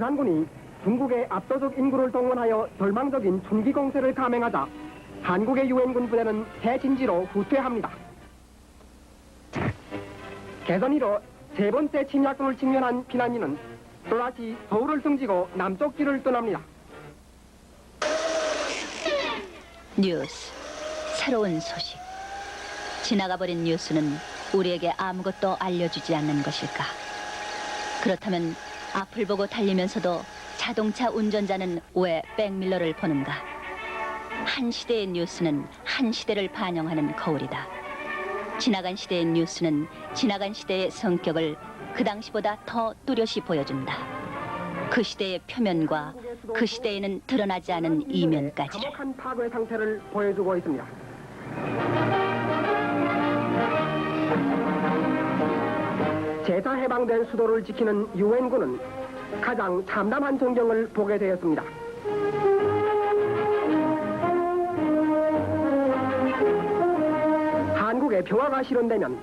연산군이 중국의 압도적 인구를 동원하여 절망적인 춘기 공세를 감행하자 한국의 유엔군 부대는 새 진지로 후퇴합니다. 개선이로 세 번째 침략군을 직면한 피난민은 또다시 서울을 등지고 남쪽 길을 떠납니다. 뉴스, 새로운 소식. 지나가버린 뉴스는 우리에게 아무것도 알려주지 않는 것일까? 그렇다면 앞을 보고 달리면서도 자동차 운전자는 왜 백밀러를 보는가? 한 시대의 뉴스는 한 시대를 반영하는 거울이다. 지나간 시대의 뉴스는 지나간 시대의 성격을 그 당시보다 더 뚜렷이 보여준다. 그 시대의 표면과 그 시대에는 드러나지 않은 이면까지를. 강력한 파괴 상태를 보여주고 있습니다. 재차 해방된 수도를 지키는 유엔군은 가장 참담한 전경을 보게 되었습니다. 한국의 평화가 실현되면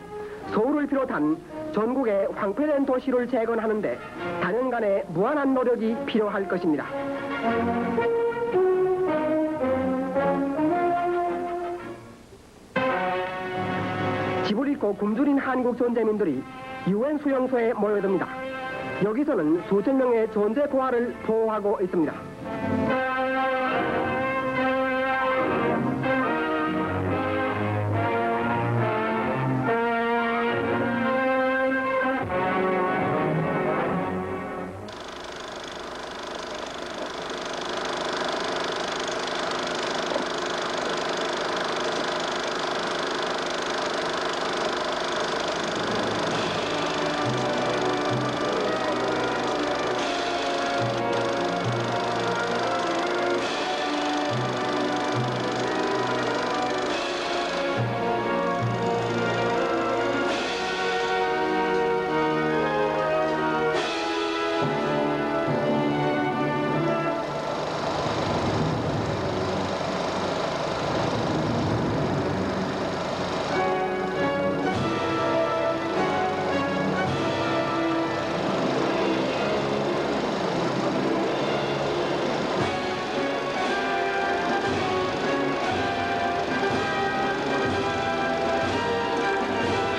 서울을 비롯한 전국의 황폐된 도시를 재건하는 데 단연간의 무한한 노력이 필요할 것입니다. 집을 잃고 굶주린 한국 전재민들이 유엔 수용소에 모여듭니다. 여기서는 수천 명의 존재 고아를 보호하고 있습니다.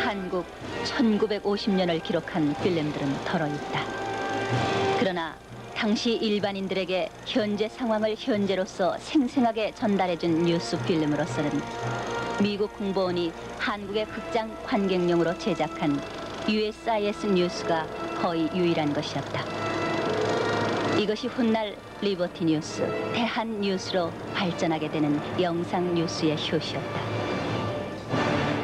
한국 1950년을 기록한 필름들은 덜어 있다. 그러나 당시 일반인들에게 현재 상황을 현재로서 생생하게 전달해준 뉴스 필름으로서는 미국 홍보원이 한국의 극장 관객용으로 제작한 USIS 뉴스가 거의 유일한 것이었다. 이것이 훗날 리버티 뉴스, 대한 뉴스로 발전하게 되는 영상 뉴스의 효시였다.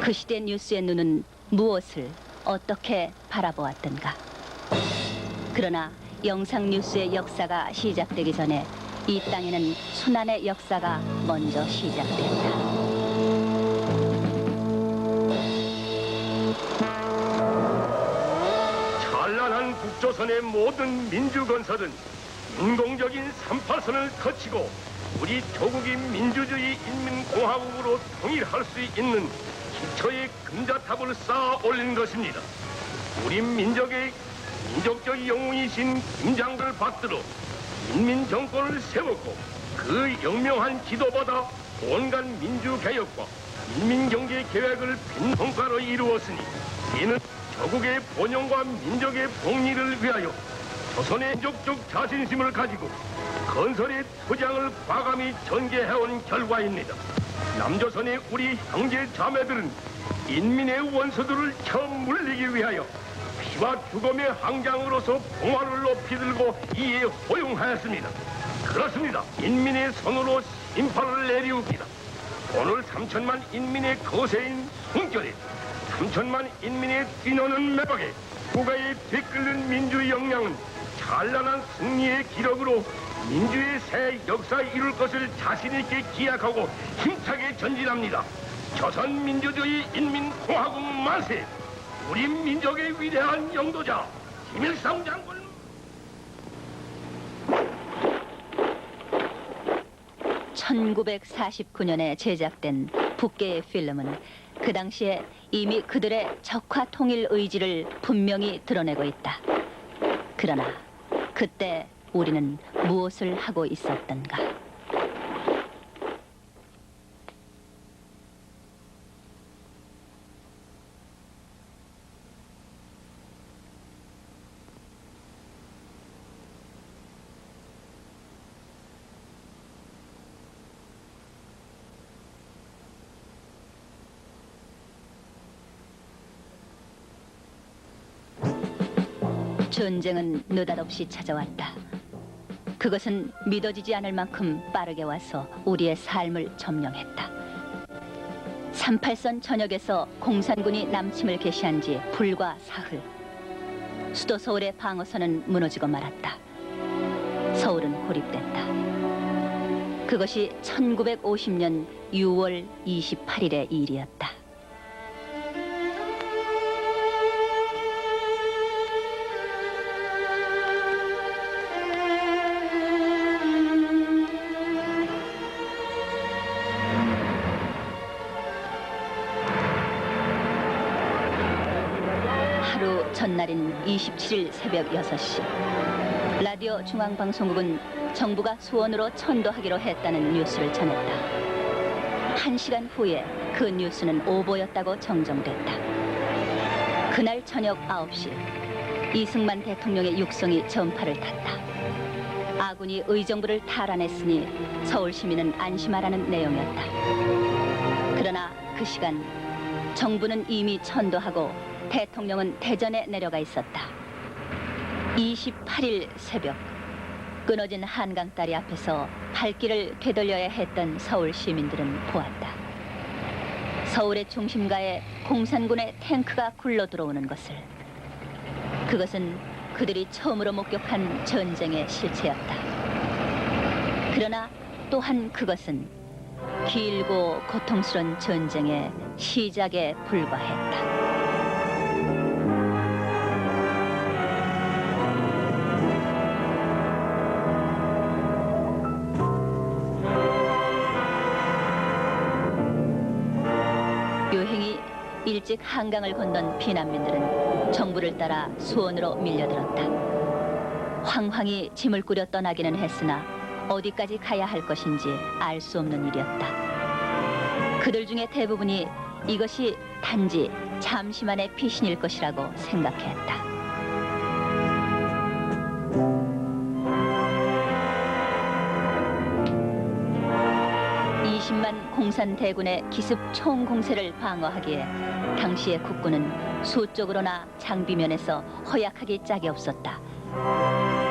그 시대 뉴스의 눈은 무엇을 어떻게 바라보았던가? 그러나 영상 뉴스의 역사가 시작되기 전에 이 땅에는 순환의 역사가 먼저 시작되었다. 찬란한 북조선의 모든 민주건설은 인공적인 38선을 거치고 우리 조국이 민주주의 인민공화국으로 통일할 수 있는 기초의 금자탑을 쌓아 올린 것입니다. 우리 민족의 민족적 영웅이신 김장걸 받들어 인민정권을 세웠고 그 영명한 지도보다 온갖 민주개혁과 인민경제 계획을 빈성과로 이루었으니 이는 조국의 번영과 민족의 복리를 위하여 조선의 민족적 자신심을 가지고 건설의 투쟁을 과감히 전개해온 결과입니다. 남조선의 우리 형제 자매들은 인민의 원수들을 처음 물리기 위하여 피와 죽음의 항장으로서 봉화를 높이 들고 이에 호용하였습니다. 그렇습니다. 인민의 손으로 심판을 내리웁니다. 오늘 3천만 인민의 거세인 숨결에 3천만 인민의 뛰노는 매박에 국가에 뒤끓는 민주 역량은 찬란한 승리의 기록으로 민주의 새 역사에 이룰 것을 자신있게 기약하고 힘차게 전진합니다. 조선민주주의 인민공화국 만세! 우리 민족의 위대한 영도자 김일성 장군! (1949년에) 제작된 북계의 필름은 그 당시에 이미 그들의 적화 통일 의지를 분명히 드러내고 있다. 그러나 그때 우리는 무엇을 하고 있었던가? 전쟁은 느닷없이 찾아왔다. 그것은 믿어지지 않을 만큼 빠르게 와서 우리의 삶을 점령했다. 38선 전역에서 공산군이 남침을 개시한 지 불과 사흘. 수도 서울의 방어선은 무너지고 말았다. 서울은 고립됐다. 그것이 1950년 6월 28일의 일이었다. 전날인 27일 새벽 6시 라디오 중앙방송국은 정부가 수원으로 천도하기로 했다는 뉴스를 전했다. 1시간 후에 그 뉴스는 오보였다고 정정됐다. 그날 저녁 9시 이승만 대통령의 육성이 전파를 탔다. 아군이 의정부를 탈환했으니 서울 시민은 안심하라는 내용이었다. 그러나 그 시간 정부는 이미 천도하고 대통령은 대전에 내려가 있었다. 28일 새벽 끊어진 한강다리 앞에서 발길을 되돌려야 했던 서울 시민들은 보았다. 서울의 중심가에 공산군의 탱크가 굴러 들어오는 것을. 그것은 그들이 처음으로 목격한 전쟁의 실체였다. 그러나 또한 그것은 길고 고통스러운 전쟁의 시작에 불과했다. 요행이 일찍 한강을 건넌 피난민들은 정부를 따라 수원으로 밀려들었다. 황황히 짐을 꾸려 떠나기는 했으나 어디까지 가야 할 것인지 알 수 없는 일이었다. 그들 중에 대부분이 이것이 단지 잠시만의 피신일 것이라고 생각했다. 20만 공산 대군의 기습 총공세를 방어하기에 당시의 국군은 수적으로나 장비면에서 허약하기 짝이 없었다.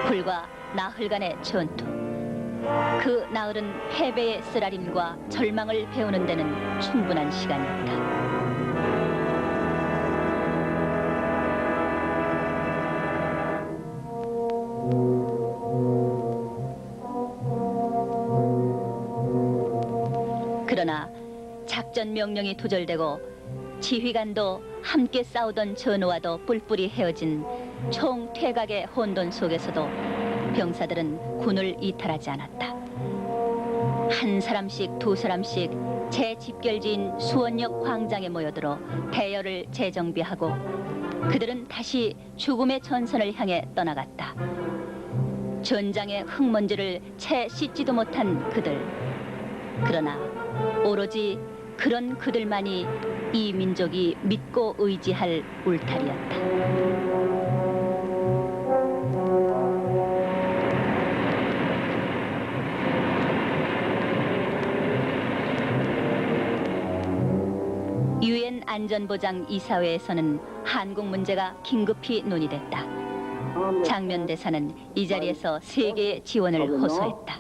불과 나흘간의 전투. 그 나흘은 패배의 쓰라림과 절망을 배우는 데는 충분한 시간이었다. 그러나 작전 명령이 두절되고 지휘관도 함께 싸우던 전우와도 뿔뿔이 헤어진 총 퇴각의 혼돈 속에서도 병사들은 군을 이탈하지 않았다. 한 사람씩 두 사람씩 제 집결지인 수원역 광장에 모여들어 대열을 재정비하고 그들은 다시 죽음의 전선을 향해 떠나갔다. 전장의 흙먼지를 채 씻지도 못한 그들. 그러나 오로지 그런 그들만이 이 민족이 믿고 의지할 울타리였다. 유엔 안전보장 이사회에서는 한국 문제가 긴급히 논의됐다. 장면 대사는 이 자리에서 세계의 지원을 호소했다.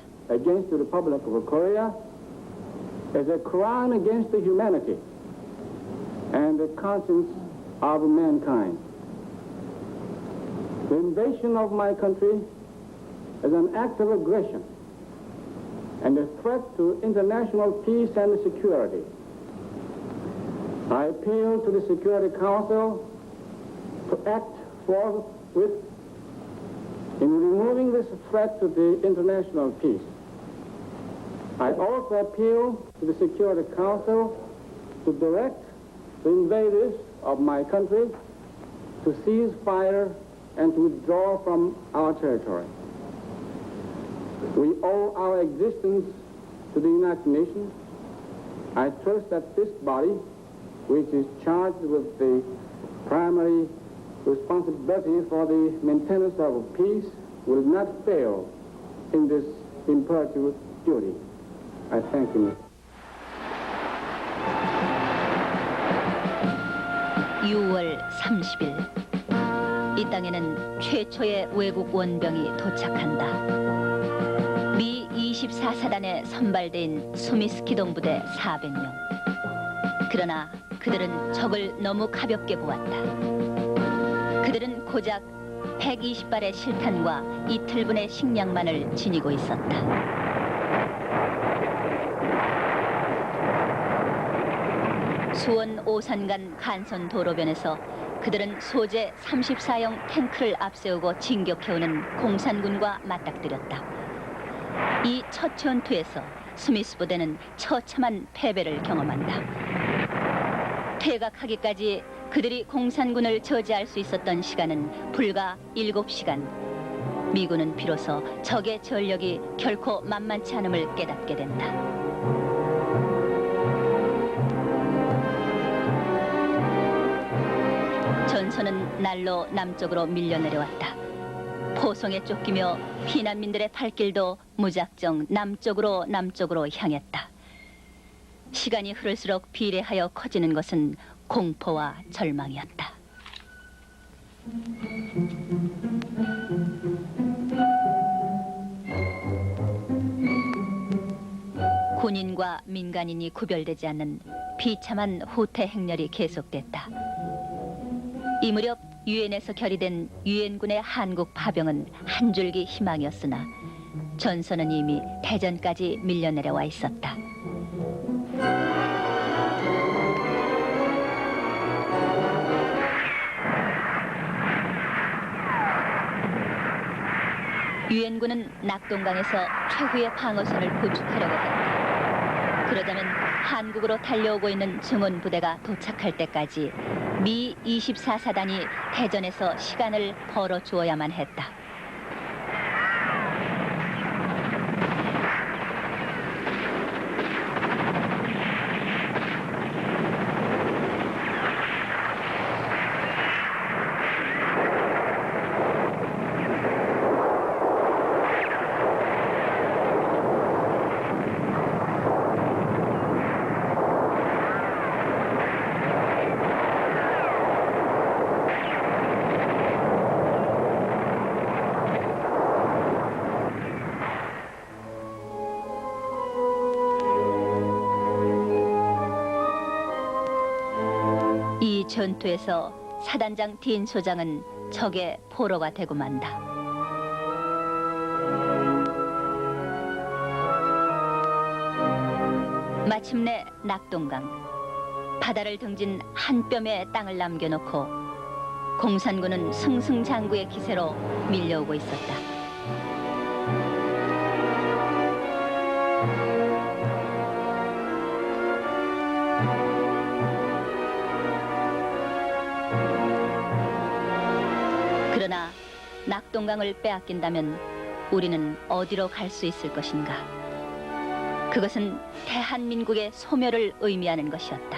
As a crime against the humanity and the conscience of mankind. The invasion of my country is an act of aggression and a threat to international peace and security. I appeal to the Security Council to act forthwith in removing this threat to the international peace. I also appeal to the Security Council to direct the invaders of my country to cease fire and to withdraw from our territory. We owe our existence to the United Nations. I trust that this body, which is charged with the primary responsibility for the maintenance of peace, will not fail in this imperative duty. I thank you. 6월 30일 이 땅에는 최초의 외국 원병이 도착한다. 미 24사단에 선발된 스미스 기동부대 400명. 그러나 그들은 적을 너무 가볍게 보았다. 그들은 고작 120발의 실탄과 이틀분의 식량만을 지니고 있었다. 수원 오산간 간선 도로변에서 그들은 소재 34형 탱크를 앞세우고 진격해오는 공산군과 맞닥뜨렸다. 이 첫 전투에서 스미스 부대는 처참한 패배를 경험한다. 퇴각하기까지 그들이 공산군을 저지할 수 있었던 시간은 불과 7시간. 미군은 비로소 적의 전력이 결코 만만치 않음을 깨닫게 된다. 전선은 날로 남쪽으로 밀려내려왔다. 포성에 쫓기며 피난민들의 발길도 무작정 남쪽으로 향했다. 시간이 흐를수록 비례하여 커지는 것은 공포와 절망이었다. 군인과 민간인이 구별되지 않는 비참한 후퇴 행렬이 계속됐다. 이 무렵 유엔에서 결의된 유엔군의 한국 파병은 한 줄기 희망이었으나 전선은 이미 대전까지 밀려내려와 있었다. 유엔군은 낙동강에서 최후의 방어선을 구축하려고 했다. 그러자면 한국으로 달려오고 있는 증원 부대가 도착할 때까지 미 24사단이 대전에서 시간을 벌어주어야만 했다. 이 전투에서 사단장 딘 소장은 적의 포로가 되고 만다. 마침내 낙동강, 바다를 등진 한 뼘의 땅을 남겨놓고 공산군은 승승장구의 기세로 밀려오고 있었다. 그러나 낙동강을 빼앗긴다면 우리는 어디로 갈 수 있을 것인가? 그것은 대한민국의 소멸을 의미하는 것이었다.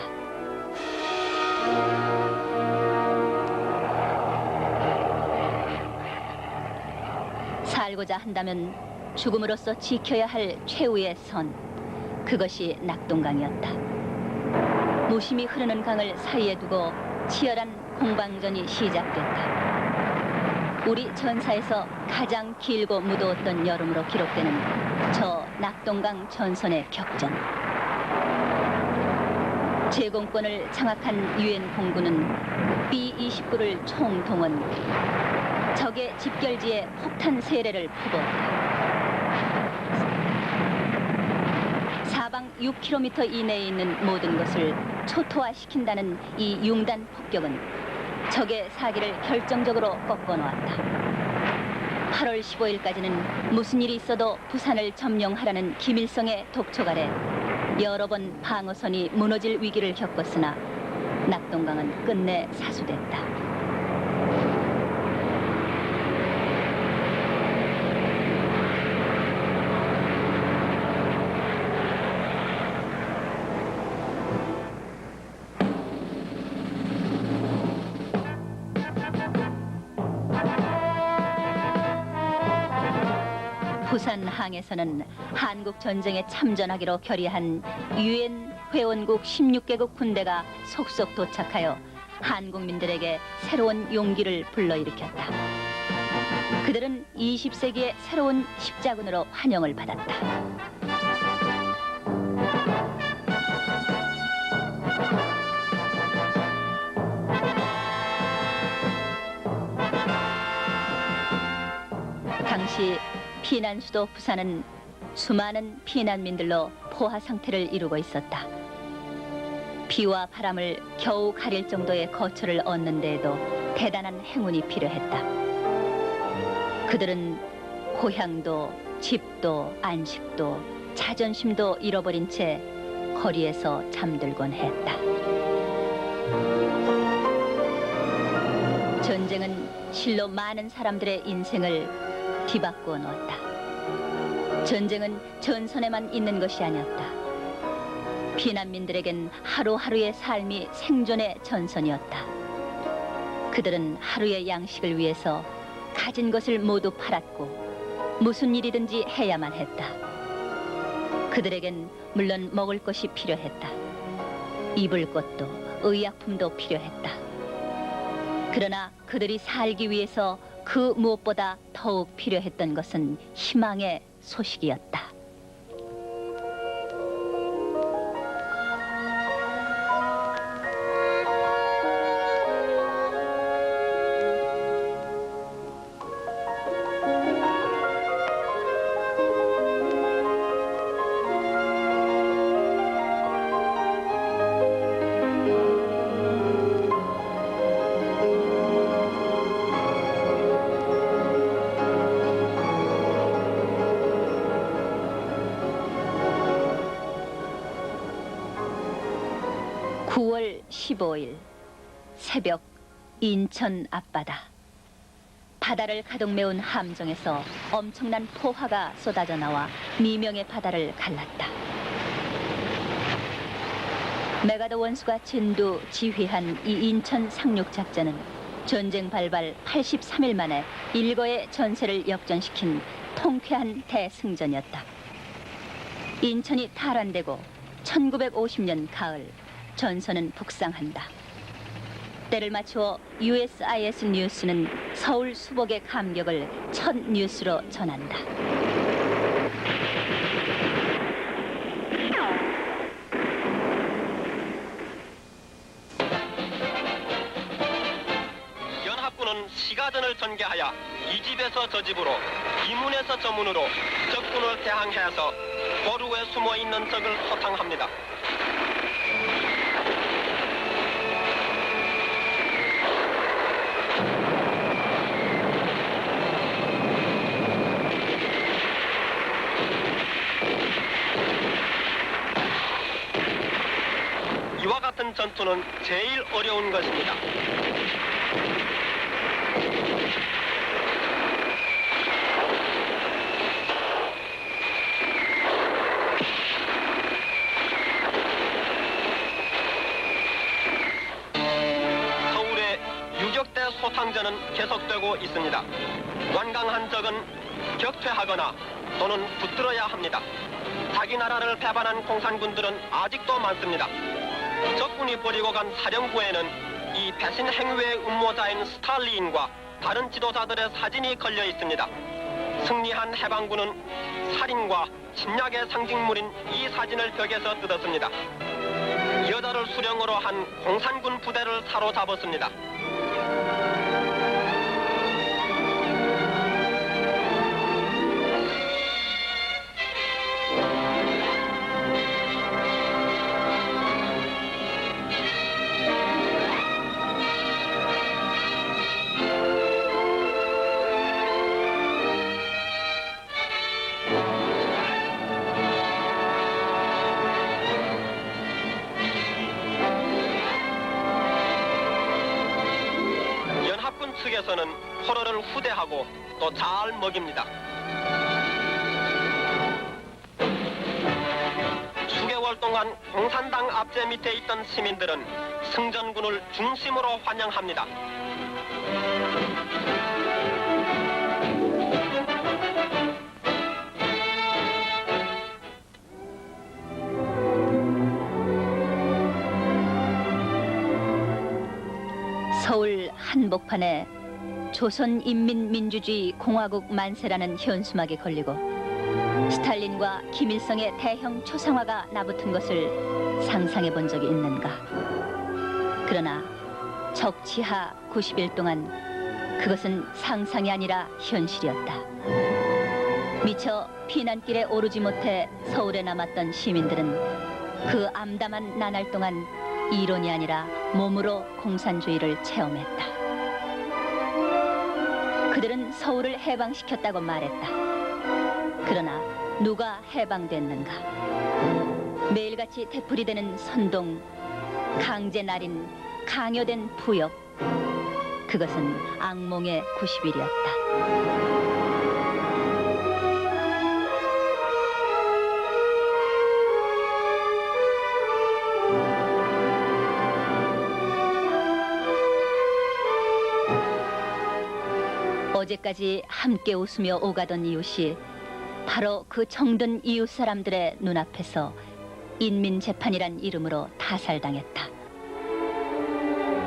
살고자 한다면 죽음으로써 지켜야 할 최후의 선, 그것이 낙동강이었다. 무심히 흐르는 강을 사이에 두고 치열한 공방전이 시작됐다. 우리 전사에서 가장 길고 무더웠던 여름으로 기록되는 저 낙동강 전선의 격전. 제공권을 장악한 유엔 공군은 B-29를 총동원, 적의 집결지에 폭탄 세례를 퍼부었다. 사방 6km 이내에 있는 모든 것을 초토화시킨다는 이 융단 폭격은 적의 사기를 결정적으로 꺾어놓았다. 8월 15일까지는 무슨 일이 있어도 부산을 점령하라는 김일성의 독촉 아래 여러 번 방어선이 무너질 위기를 겪었으나 낙동강은 끝내 사수됐다. 부산항에서는 한국 전쟁에 참전하기로 결의한 유엔 회원국 16개국 군대가 속속 도착하여 한국민들에게 새로운 용기를 불러일으켰다. 그들은 20세기의 새로운 십자군으로 환영을 받았다. 당시 피난 수도 부산은 수많은 피난민들로 포화 상태를 이루고 있었다. 비와 바람을 겨우 가릴 정도의 거처를 얻는 데에도 대단한 행운이 필요했다. 그들은 고향도 집도 안식도 자존심도 잃어버린 채 거리에서 잠들곤 했다. 전쟁은 실로 많은 사람들의 인생을 뒤바꾸어 놓았다. 전쟁은 전선에만 있는 것이 아니었다. 피난민들에겐 하루하루의 삶이 생존의 전선이었다. 그들은 하루의 양식을 위해서 가진 것을 모두 팔았고 무슨 일이든지 해야만 했다. 그들에겐 물론 먹을 것이 필요했다. 입을 것도 의약품도 필요했다. 그러나 그들이 살기 위해서 그 무엇보다 더욱 필요했던 것은 희망의 소식이었다. (9월 15일) 새벽 인천 앞바다. 바다를 가득 메운 함정에서 엄청난 포화가 쏟아져 나와 미명의 바다를 갈랐다. 메가더 원수가 진두 지휘한 이 인천 상륙작전은 전쟁 발발 83일 만에 일거의 전세를 역전시킨 통쾌한 대승전이었다. 인천이 탈환되고 1950년 가을 전선은 북상한다. 때를 맞추어 USIS 뉴스는 서울 수복의 감격을 첫 뉴스로 전한다. 연합군은 시가전을 전개하여 이 집에서 저 집으로, 이 문에서 저 문으로 적군을 대항해서 고루에 숨어있는 적을 소탕합니다. 이와 같은 전투는 제일 어려운 것입니다. 서울의 유격대 소탕전은 계속되고 있습니다. 완강한 적은 격퇴하거나 또는 붙들어야 합니다. 자기 나라를 배반한 공산군들은 아직도 많습니다. 적군이 버리고 간 사령부에는 이 배신 행위의 음모자인 스탈린과 다른 지도자들의 사진이 걸려 있습니다. 승리한 해방군은 살인과 침략의 상징물인 이 사진을 벽에서 뜯었습니다. 여자를 수령으로 한 공산군 부대를 사로잡았습니다. 측에서는 포로를 후대하고 또 잘 먹입니다. 수개월 동안 공산당 압제 밑에 있던 시민들은 승전군을 중심으로 환영합니다. 한복판에 조선인민민주주의 공화국 만세라는 현수막이 걸리고 스탈린과 김일성의 대형 초상화가 나붙은 것을 상상해 본 적이 있는가. 그러나 적치하 90일 동안 그것은 상상이 아니라 현실이었다. 미처 피난길에 오르지 못해 서울에 남았던 시민들은 그 암담한 나날 동안 이론이 아니라 몸으로 공산주의를 체험했다. 그들은 서울을 해방시켰다고 말했다. 그러나 누가 해방됐는가? 매일같이 되풀이되는 선동, 강제날인, 강요된 부역. 그것은 악몽의 90일이었다. 어제까지 함께 웃으며 오가던 이웃이 바로 그 정든 이웃 사람들의 눈앞에서 인민재판이란 이름으로 타살당했다.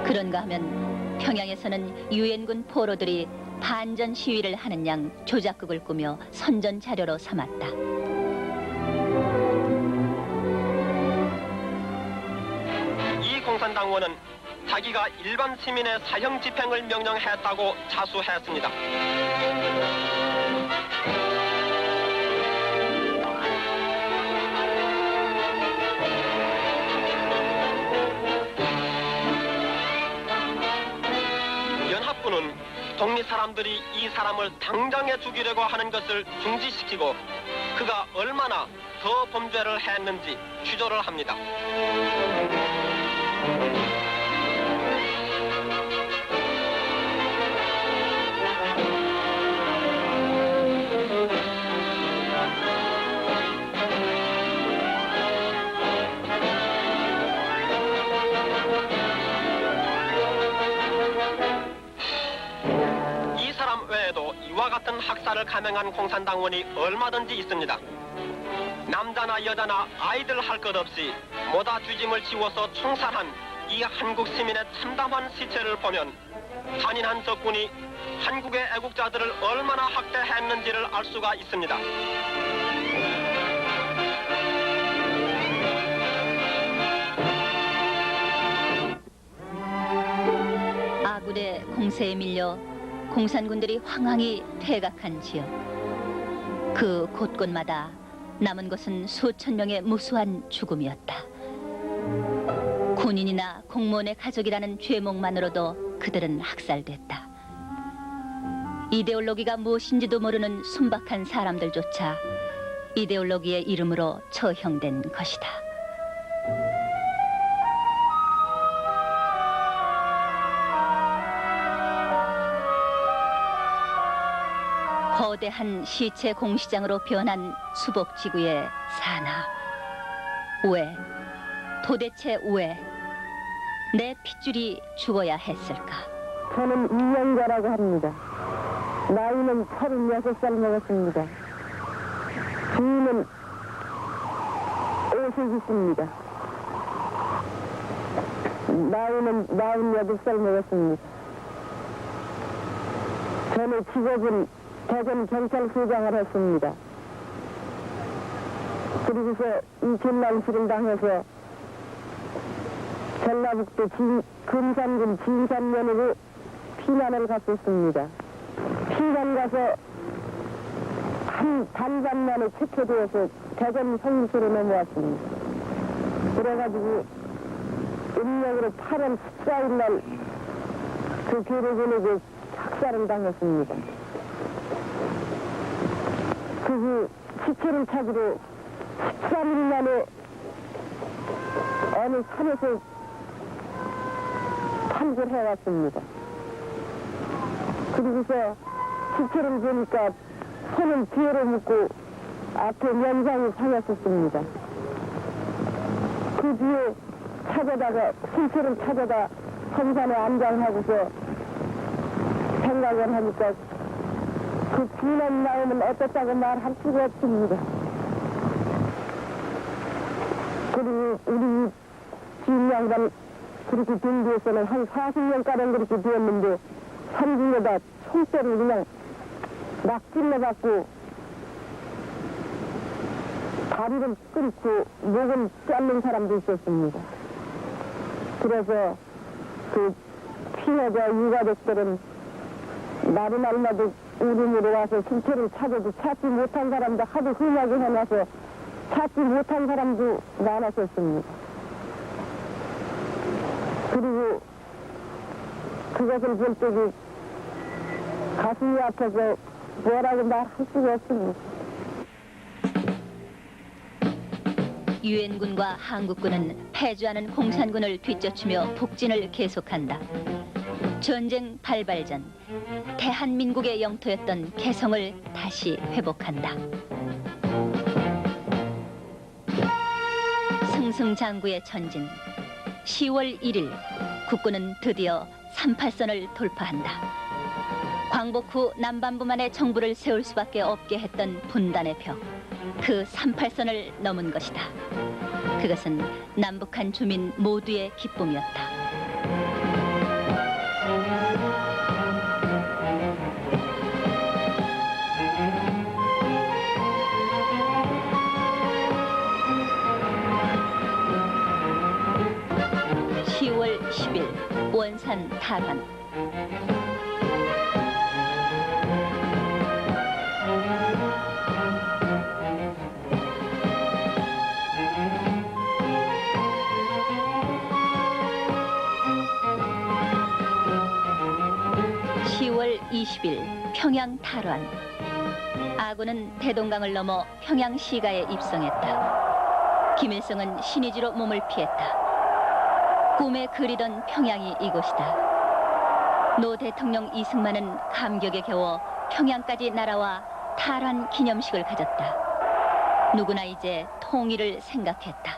그런가 하면 평양에서는 유엔군 포로들이 반전 시위를 하는 양 조작극을 꾸며 선전 자료로 삼았다. 이 공산당원은 자기가 일반 시민의 사형 집행을 명령했다고 자수했습니다. 연합군은 독립 사람들이 이 사람을 당장에 죽이려고 하는 것을 중지시키고 그가 얼마나 더 범죄를 했는지 추조를 합니다. 이와 같은 학살을 감행한 공산당원이 얼마든지 있습니다. 남자나 여자나 아이들 할 것 없이 모다 뒤짐을 지워서 총살한 이 한국 시민의 참담한 시체를 보면 잔인한 적군이 한국의 애국자들을 얼마나 학대했는지를 알 수가 있습니다. 아군의 공세에 밀려 공산군들이 황황히 퇴각한 지역. 그 곳곳마다 남은 것은 수천 명의 무수한 죽음이었다. 군인이나 공무원의 가족이라는 죄목만으로도 그들은 학살됐다. 이데올로기가 무엇인지도 모르는 순박한 사람들조차 이데올로기의 이름으로 처형된 것이다. 거대한 시체 공시장으로 변한 수복지구의 산하. 왜? 도대체 왜? 내 핏줄이 죽어야 했을까? 저는 이영자라고 합니다. 나이는 36살 먹었습니다. 주인은 50 있습니다. 나이는 48살 먹었습니다. 저는 직업은 대전 경찰서장을 했습니다. 그리고서 이 전남실을 당해서 전라북도 금산군 진산면으로 피난을 갔었습니다. 피난 가서 한 반반 만에 체포되어서 대전 성수로 넘어왔습니다. 그래가지고 음력으로 8월 14일 날 그 교를 보내고 학살을 당했습니다. 그 후 시체를 찾으러 13일 만에 어느 산에서 탐구를 해왔습니다. 그리고서 시체를 보니까 손을 뒤로 묶고 앞에 면상이 상했었습니다. 그 뒤에 찾아다가 시체를 찾아다 성산에 안장하고서 생각을 하니까 그 진한 마음은 어떻다고 말할 수가 없습니다. 그리고 우리 주인 양반 그렇게 된 뒤에서는 한 40년가량 그렇게 되었는데 산중에다 총대를 그냥 막 찔러갖고 다리를 끊고 목을 자른 사람도 있었습니다. 그래서 그 피해자 유가족들은 날마다 울음으로 와서 실체를 찾아도 찾지 못한 사람도 하도 흠하게 해놔서 찾지 못한 사람도 많았었습니다. 그리고 그것을 볼 때도 가슴이 아파서 뭐라고 말할 수가 없습니다. 유엔군과 한국군은 패주하는 공산군을 뒤쫓으며 북진을 계속한다. 전쟁 발발 전 대한민국의 영토였던 개성을 다시 회복한다. 승승장구의 전진. 10월 1일 국군은 드디어 38선을 돌파한다. 광복 후 남반부만의 정부를 세울 수밖에 없게 했던 분단의 벽. 그 38선을 넘은 것이다. 그것은 남북한 주민 모두의 기쁨이었다. (10월 10일) 원산 타관. (10월 20일) 평양 탈환. 아군은 대동강을 넘어 평양 시가에 입성했다. 김일성은 신의주로 몸을 피했다. 꿈에 그리던 평양이 이곳이다. 노 대통령 이승만은 감격에 겨워 평양까지 날아와 탈환 기념식을 가졌다. 누구나 이제 통일을 생각했다.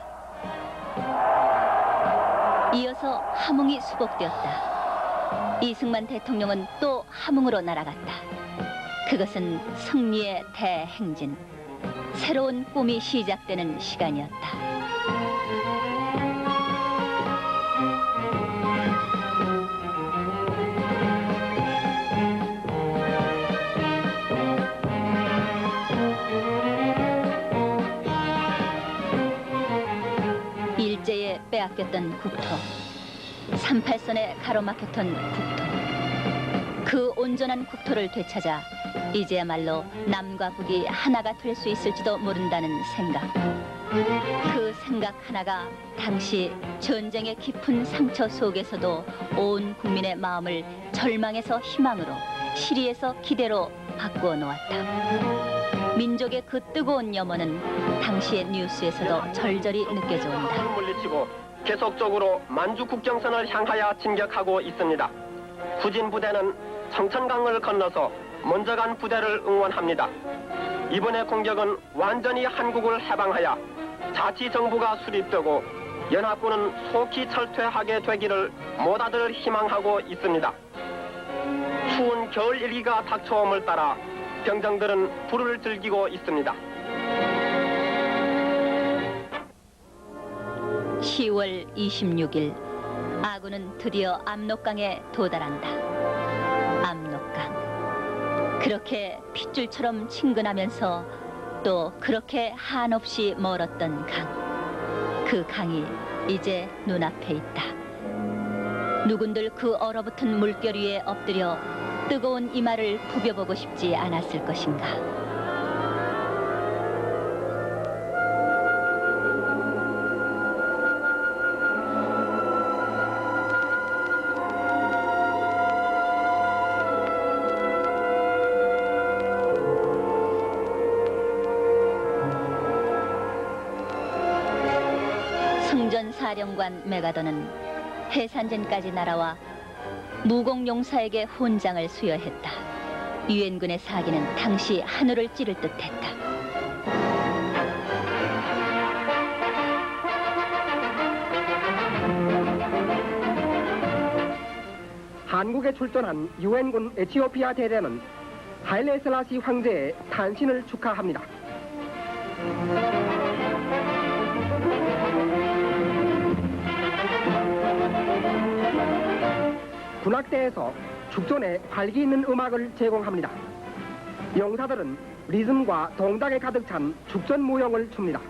이어서 함흥이 수복되었다. 이승만 대통령은 또 함흥으로 날아갔다. 그것은 승리의 대행진, 새로운 꿈이 시작되는 시간이었다. 일제에 빼앗겼던 국토, 38선에 가로막혔던 국토, 그 온전한 국토를 되찾아 이제야말로 남과 북이 하나가 될 수 있을지도 모른다는 생각. 그 생각 하나가 당시 전쟁의 깊은 상처 속에서도 온 국민의 마음을 절망에서 희망으로, 시리에서 기대로 바꾸어 놓았다. 민족의 그 뜨거운 염원은 당시의 뉴스에서도 절절히 느껴져 온다. 물리치고 계속적으로 만주 국경선을 향하여 진격하고 있습니다. 후진 부대는 청천강을 건너서 먼저 간 부대를 응원합니다. 이번의 공격은 완전히 한국을 해방하여 자치정부가 수립되고 연합군은 속히 철퇴하게 되기를 모다들 희망하고 있습니다. 추운 겨울 일기가 닥쳐옴을 따라 병정들은 불을 즐기고 있습니다. 10월 26일 아군은 드디어 압록강에 도달한다. 압록강. 그렇게 핏줄처럼 친근하면서 또 그렇게 한없이 멀었던 강. 그 강이 이제 눈앞에 있다. 누군들 그 얼어붙은 물결 위에 엎드려 뜨거운 이마를 부벼보고 싶지 않았을 것인가. 승전사령관 메가더는 해산전까지 날아와 무공용사에게 훈장을 수여했다. 유엔군의 사기는 당시 하늘을 찌를 듯했다. 한국에 출전한 유엔군 에티오피아 대대는 하일레 셀라시 황제의 탄신을 축하합니다. 군악대에서 축전에 활기 있는 음악을 제공합니다. 용사들은 리듬과 동작에 가득 찬 축전 무용을 춥니다.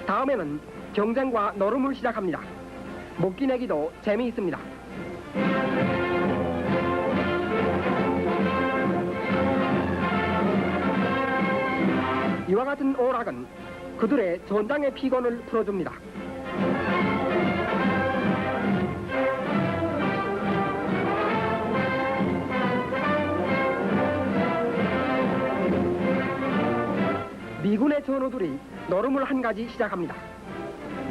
다음에는 경쟁과 노름을 시작합니다. 목기내기도 재미있습니다. 이와 같은 오락은 그들의 전장의 피곤을 풀어줍니다. 미군의 전우들이 노름을 한 가지 시작합니다.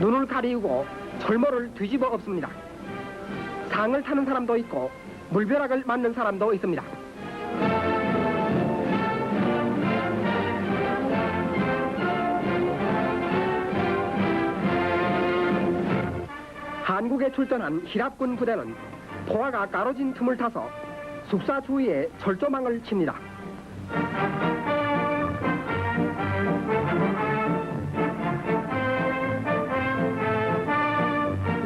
눈을 가리우고 철모를 뒤집어 엎습니다. 상을 타는 사람도 있고 물벼락을 맞는 사람도 있습니다. 한국에 출전한 히랍군 부대는 포화가 가로진 틈을 타서 숙사 주위에 철조망을 칩니다.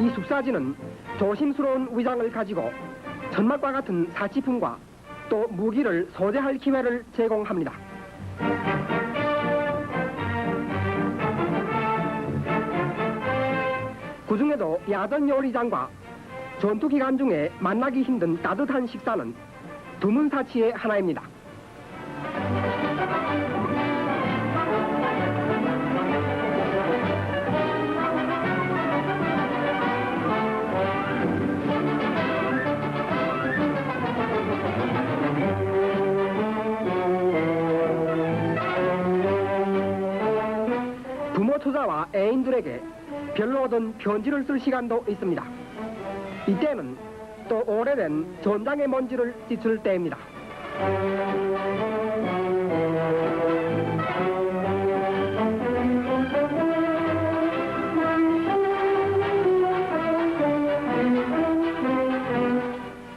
이 숙사지는 조심스러운 위장을 가지고 천막과 같은 사치품과 또 무기를 소재할 기회를 제공합니다. 그 중에도 야전 요리장과 전투 기간 중에 만나기 힘든 따뜻한 식사는 드문 사치의 하나입니다. 부모 처자와 애인들에게 별로 얻은 편지를 쓸 시간도 있습니다. 이때는 또 오래된 전장의 먼지를 씻을 때입니다.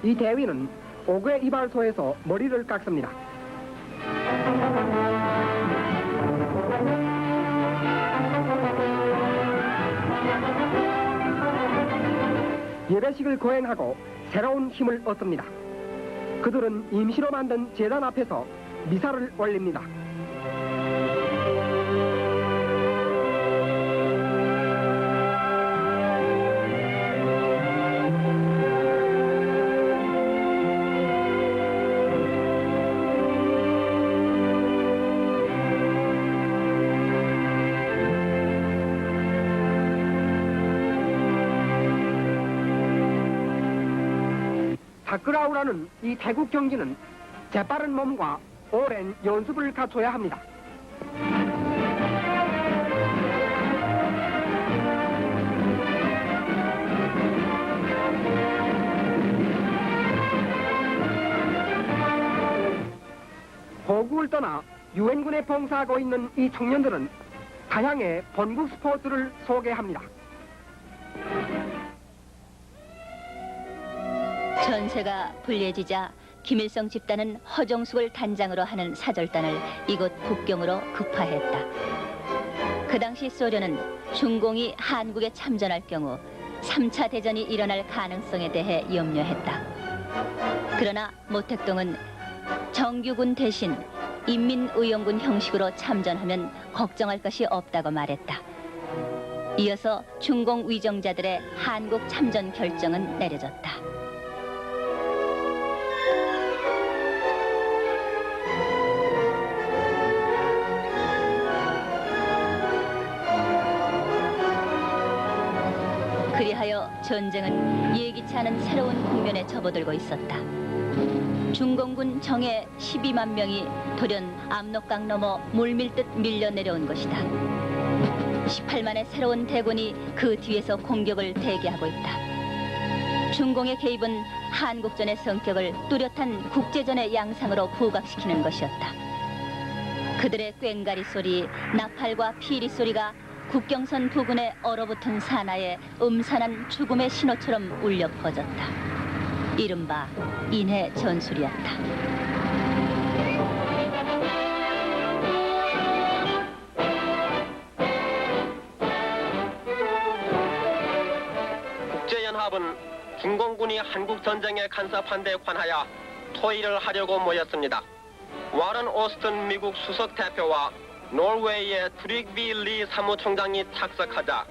이 대위는 옥외 이발소에서 머리를 깎습니다. 예배식을 거행하고 새로운 힘을 얻습니다. 그들은 임시로 만든 제단 앞에서 미사를 올립니다. 사크라우라는 이 태국 경기는 재빠른 몸과 오랜 연습을 갖춰야 합니다. 호국을 떠나 유엔군에 봉사하고 있는 이 청년들은 다양의 본국 스포츠를 소개합니다. 전세가 불리해지자 김일성 집단은 허정숙을 단장으로 하는 사절단을 이곳 북경으로 급파했다. 그 당시 소련은 중공이 한국에 참전할 경우 3차 대전이 일어날 가능성에 대해 염려했다. 그러나 모택동은 정규군 대신 인민의용군 형식으로 참전하면 걱정할 것이 없다고 말했다. 이어서 중공 위정자들의 한국 참전 결정은 내려졌다. 그리하여 전쟁은 예기치 않은 새로운 국면에 접어들고 있었다. 중공군 정예 12만 명이 돌연 압록강 넘어 물밀듯 밀려 내려온 것이다. 18만의 새로운 대군이 그 뒤에서 공격을 대기하고 있다. 중공의 개입은 한국전의 성격을 뚜렷한 국제전의 양상으로 부각시키는 것이었다. 그들의 꽹가리 소리, 나팔과 피리 소리가 국경선 부근에 얼어붙은 산하에 음산한 죽음의 신호처럼 울려 퍼졌다. 이른바 인해 전술이었다. 기업은 중공군이 한국 전쟁에 간섭한 데 관하여 토의를 하려고 모였습니다. 와런 오스튼 미국 수석 대표와 노르웨이의 트릭비 리 사무총장이 착석하자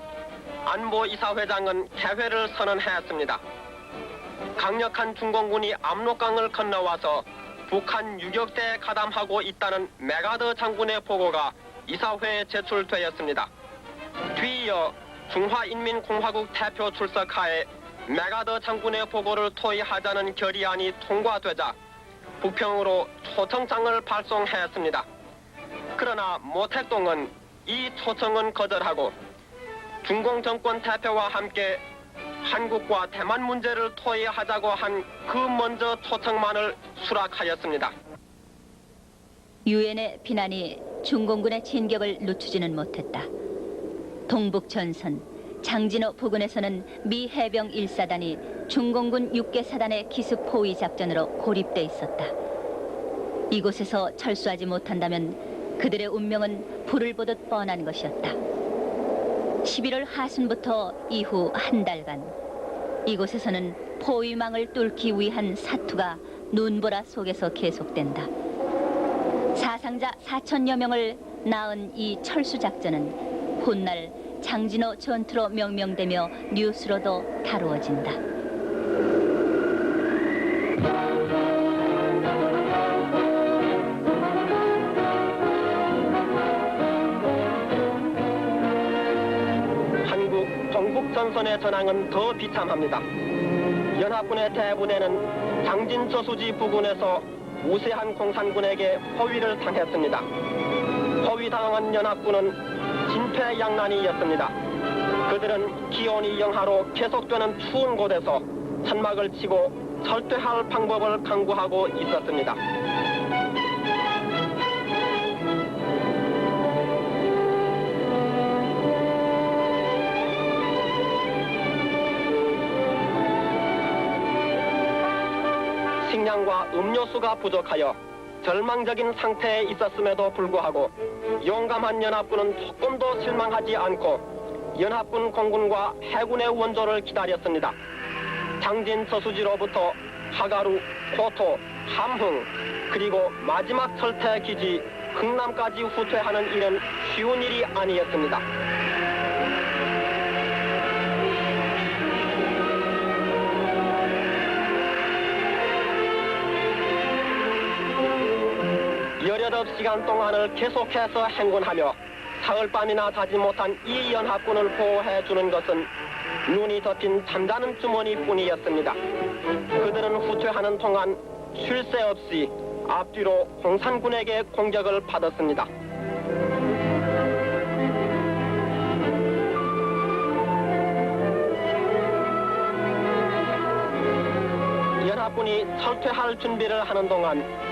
안보이사회장은 개회를 선언했습니다. 강력한 중공군이 압록강을 건너와서 북한 유격대에 가담하고 있다는 메가더 장군의 보고가 이사회에 제출되었습니다. 뒤이어 중화인민공화국 대표 출석하에 메가더 장군의 보고를 토의하자는 결의안이 통과되자 북평으로 초청장을 발송했습니다. 그러나 모택동은 이 초청은 거절하고 중공 정권 대표와 함께 한국과 대만 문제를 토의하자고 한 그 먼저 초청만을 수락하였습니다. 유엔의 비난이 중공군의 진격을 늦추지는 못했다. 동북전선 장진호 부근에서는 미 해병 1사단이 중공군 6개 사단의 기습 포위 작전으로 고립돼 있었다. 이곳에서 철수하지 못한다면 그들의 운명은 불을 보듯 뻔한 것이었다. 11월 하순부터 이후 한 달간 이곳에서는 포위망을 뚫기 위한 사투가 눈보라 속에서 계속된다. 사상자 4천여 명을 낳은 이 철수 작전은 훗날 장진호 전투로 명명되며 뉴스로도 다루어진다. 한국 동북전선의 전황은 더 비참합니다. 연합군의 대부대는 장진 저수지 부근에서 우세한 공산군에게 포위를 당했습니다. 포위당한 연합군은 진퇴양난이었습니다. 그들은 기온이 영하로 계속되는 추운 곳에서 천막을 치고 철퇴할 방법을 강구하고 있었습니다. 식량과 음료수가 부족하여 절망적인 상태에 있었음에도 불구하고 용감한 연합군은 조금도 실망하지 않고 연합군 공군과 해군의 원조를 기다렸습니다. 장진 저수지로부터 하가루, 포토, 함흥 그리고 마지막 철퇴 기지 흥남까지 후퇴하는 일은 쉬운 일이 아니었습니다. 여럿 시간 동안을 계속해서 행군하며 사흘밤이나 자지 못한 이 연합군을 보호해주는 것은 눈이 덮인 잠자는 주머니뿐이었습니다. 그들은 후퇴하는 동안 쉴 새 없이 앞뒤로 공산군에게 공격을 받았습니다. 연합군이 철퇴할 준비를 하는 동안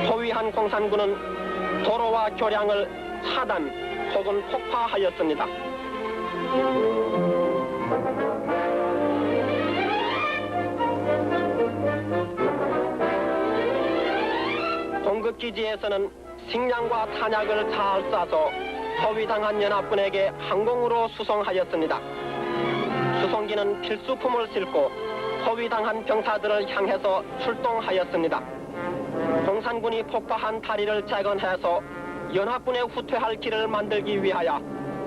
포위한 공산군은 도로와 교량을 차단 혹은 폭파하였습니다. 공급기지에서는 식량과 탄약을 잘 싸서 포위당한 연합군에게 항공으로 수송하였습니다. 수송기는 필수품을 싣고 포위당한 병사들을 향해서 출동하였습니다. 공산군이 폭파한 다리를 재건해서 연합군의 후퇴할 길을 만들기 위하여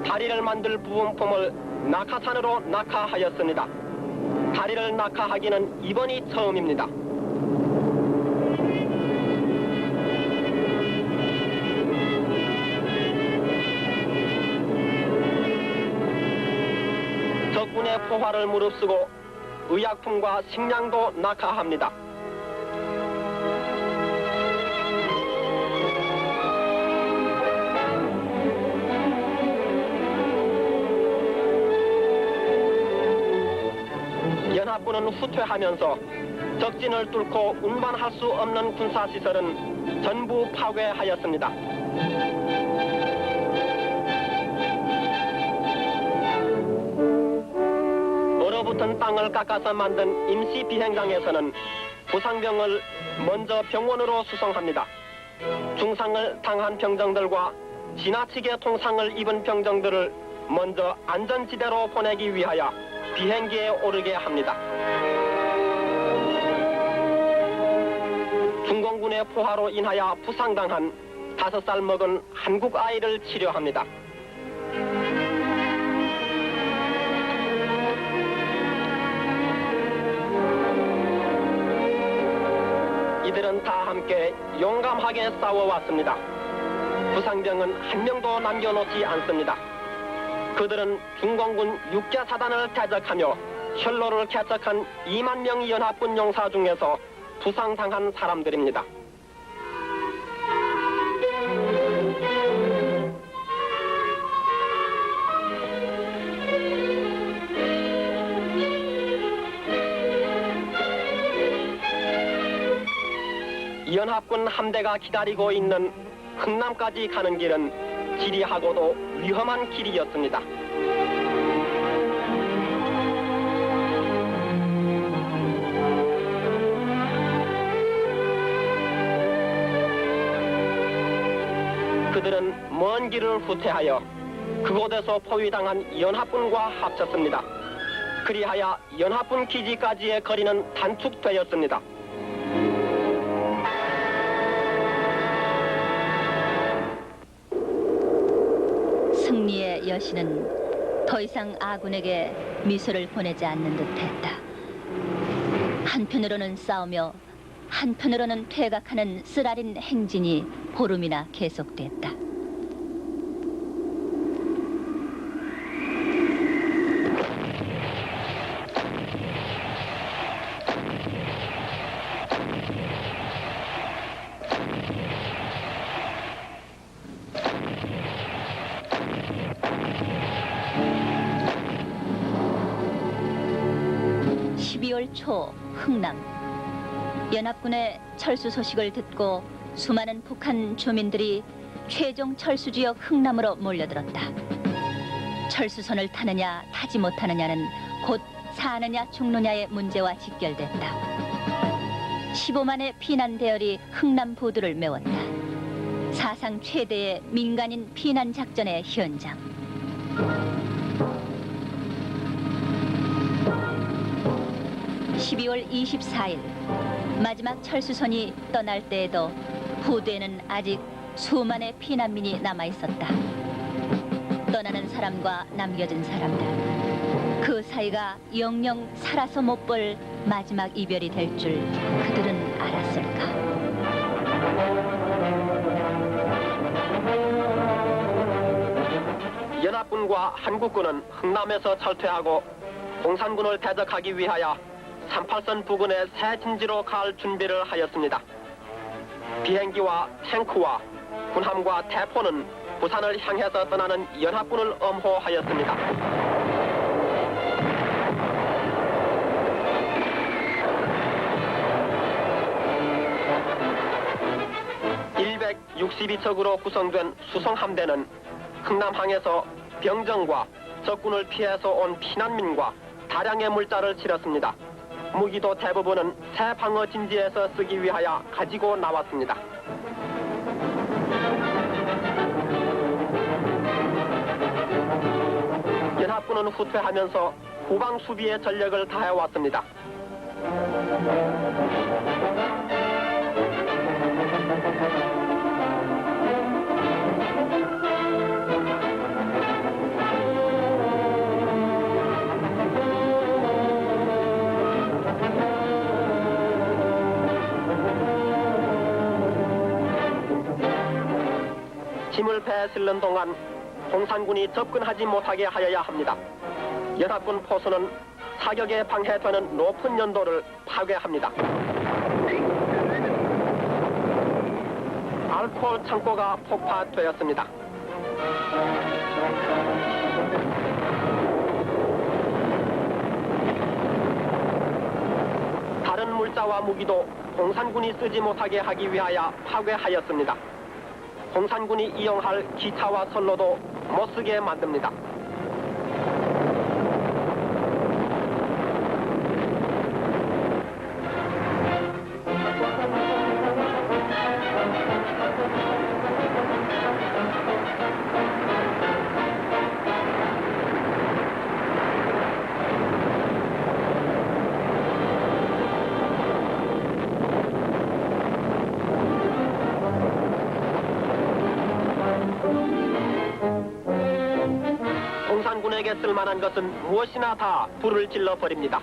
다리를 만들 부품을 낙하산으로 낙하하였습니다. 다리를 낙하하기는 이번이 처음입니다. 적군의 포화를 무릅쓰고 의약품과 식량도 낙하합니다. 연합군은 후퇴하면서 적진을 뚫고 운반할 수 없는 군사시설은 전부 파괴하였습니다. 얼어붙은 땅을 깎아서 만든 임시 비행장에서는 부상병을 먼저 병원으로 수송합니다. 중상을 당한 병정들과 지나치게 통상을 입은 병정들을 먼저 안전지대로 보내기 위하여 비행기에 오르게 합니다. 중공군의 포화로 인하여 부상당한 5살 먹은 한국 아이를 치료합니다. 이들은 다 함께 용감하게 싸워왔습니다. 부상병은 한 명도 남겨놓지 않습니다. 그들은 중공군 6개 사단을 대적하며 혈로를 개척한 2만 명 연합군 용사 중에서 부상당한 사람들입니다. 연합군 함대가 기다리고 있는 흥남까지 가는 길은 지리하고도 위험한 길이었습니다. 그들은 먼 길을 후퇴하여 그곳에서 포위당한 연합군과 합쳤습니다. 그리하여 연합군 기지까지의 거리는 단축되었습니다. 승리의 여신은 더 이상 아군에게 미소를 보내지 않는 듯했다. 한편으로는 싸우며 한편으로는 퇴각하는 쓰라린 행진이 보름이나 계속됐다. 초 흥남 연합군의 철수 소식을 듣고 수많은 북한 주민들이 최종 철수지역 흥남으로 몰려들었다. 철수선을 타느냐 타지 못하느냐는 곧 사느냐 죽느냐의 문제와 직결됐다. 15만의 피난 대열이 흥남 부두를 메웠다. 사상 최대의 민간인 피난 작전의 현장. 12월 24일 마지막 철수선이 떠날 때에도 부두에는 아직 수만의 피난민이 남아있었다. 떠나는 사람과 남겨진 사람들, 그 사이가 영영 살아서 못 볼 마지막 이별이 될 줄 그들은 알았을까. 연합군과 한국군은 흥남에서 철퇴하고 공산군을 대적하기 위하여 38선 부근의 새 진지로 갈 준비를 하였습니다. 비행기와 탱크와 군함과 대포는 부산을 향해서 떠나는 연합군을 엄호하였습니다. (162척으로) 구성된 수송함대는 흥남항에서 병정과 적군을 피해서 온 피난민과 다량의 물자를 실었습니다. 무기도 대부분은 새 방어 진지에서 쓰기 위하여 가지고 나왔습니다. 연합군은 후퇴하면서 후방 수비에 전력을 다해왔습니다. 짐을 배에 실는 동안 공산군이 접근하지 못하게 하여야 합니다. 연합군 포수는 사격에 방해되는 높은 연도를 파괴합니다. 알코올 창고가 폭파되었습니다. 다른 물자와 무기도 공산군이 쓰지 못하게 하기 위하여 파괴하였습니다. 공산군이 이용할 기차와 선로도 못쓰게 만듭니다. 사람에게 쓸만한 것은 무엇이나 다 불을 질러 버립니다.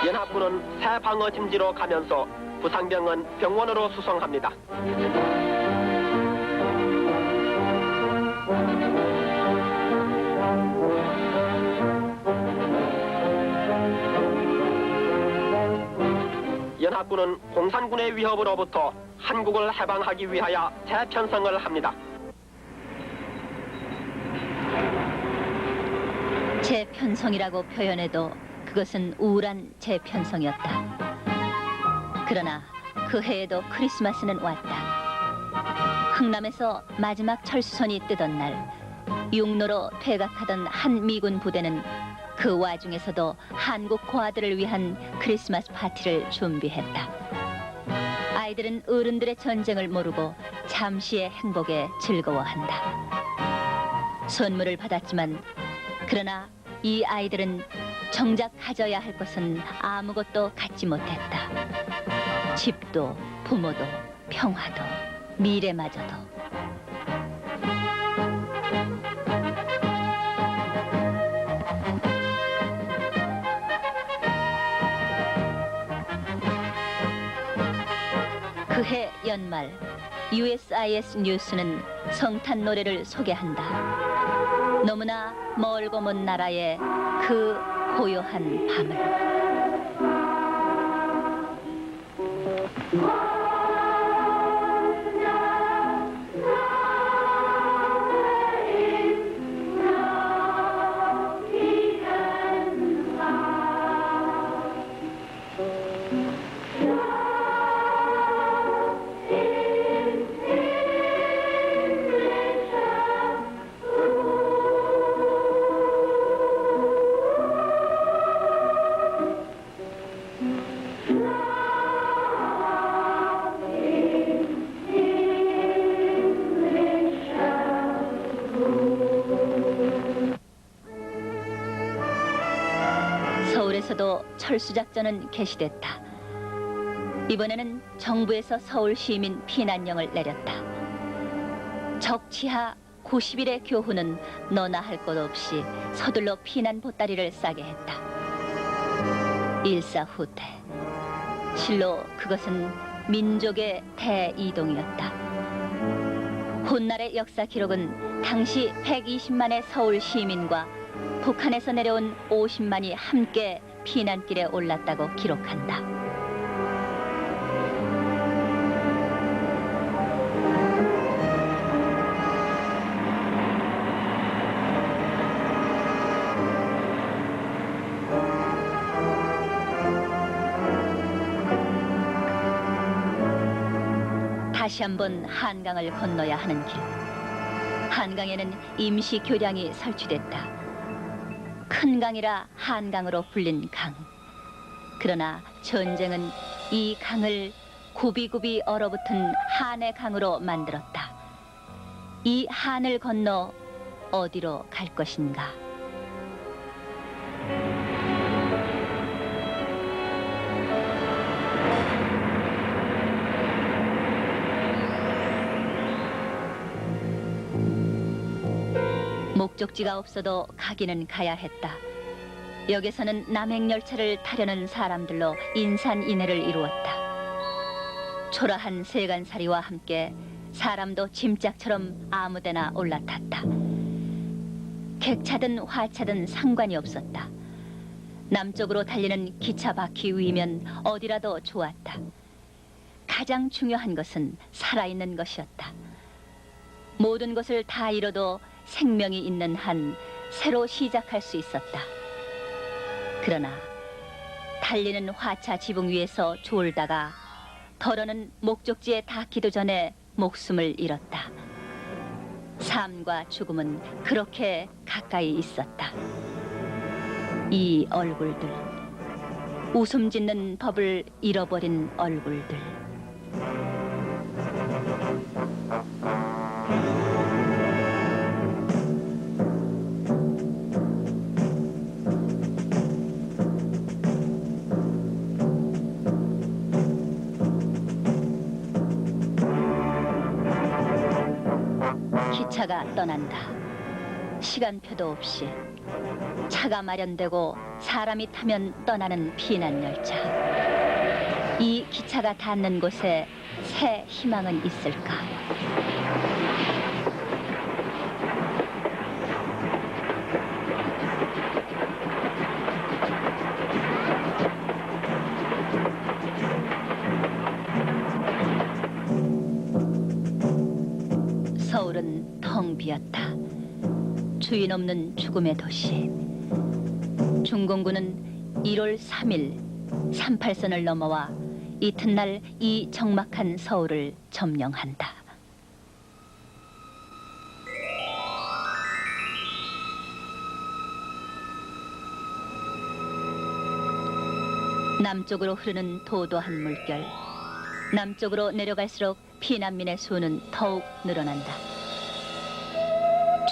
연합군은 새 방어 진지로 가면서 부상병은 병원으로 수송합니다. 연합군은 공산군의 위협으로부터 한국을 해방하기 위하여 재편성을 합니다. 재편성이라고 표현해도 그것은 우울한 재편성이었다. 그러나 그 해에도 크리스마스는 왔다. 흥남에서 마지막 철수선이 뜨던 날 육로로 퇴각하던 한 미군 부대는 그 와중에서도 한국 고아들을 위한 크리스마스 파티를 준비했다. 아이들은 어른들의 전쟁을 모르고 잠시의 행복에 즐거워한다. 선물을 받았지만 그러나 이 아이들은 정작 가져야 할 것은 아무것도 갖지 못했다. 집도, 부모도, 평화도, 미래마저도. 그해 연말 USIS 뉴스는 성탄 노래를 소개한다. 너무나 멀고 먼 나라의 그 고요한 밤을. 서울에서도 철수작전은 개시됐다. 이번에는 정부에서 서울 시민 피난령을 내렸다. 적치하 90일의 교훈은 너나 할 것 없이 서둘러 피난 보따리를 싸게 했다. 일사후퇴. 실로 그것은 민족의 대이동이었다. 훗날의 역사 기록은 당시 120만의 서울 시민과 북한에서 내려온 50만이 함께 피난길에 올랐다고 기록한다. 다시 한번 한강을 건너야 하는 길. 한강에는 임시 교량이 설치됐다. 큰 강이라 한강으로 불린 강. 그러나 전쟁은 이 강을 굽이굽이 얼어붙은 한의 강으로 만들었다. 이 한을 건너 어디로 갈 것인가? 목적지가 없어도 가기는 가야 했다. 역에서는 남행열차를 타려는 사람들로 인산인해를 이루었다. 초라한 세간살이와 함께 사람도 짐짝처럼 아무데나 올라탔다. 객차든 화차든 상관이 없었다. 남쪽으로 달리는 기차 바퀴 위면 어디라도 좋았다. 가장 중요한 것은 살아있는 것이었다. 모든 것을 다 잃어도 생명이 있는 한 새로 시작할 수 있었다. 그러나 달리는 화차 지붕 위에서 졸다가 덜어는 목적지에 닿기도 전에 목숨을 잃었다. 삶과 죽음은 그렇게 가까이 있었다. 이 얼굴들, 웃음 짓는 법을 잃어버린 얼굴들. 기차가 떠난다. 시간표도 없이 차가 마련되고 사람이 타면 떠나는 피난 열차. 이 기차가 닿는 곳에 새 희망은 있을까? 서울은 텅 비었다. 주인 없는 죽음의 도시. 중공군은 1월 3일 38선을 넘어와 이튿날 이 적막한 서울을 점령한다. 남쪽으로 흐르는 도도한 물결. 남쪽으로 내려갈수록 피난민의 수는 더욱 늘어난다.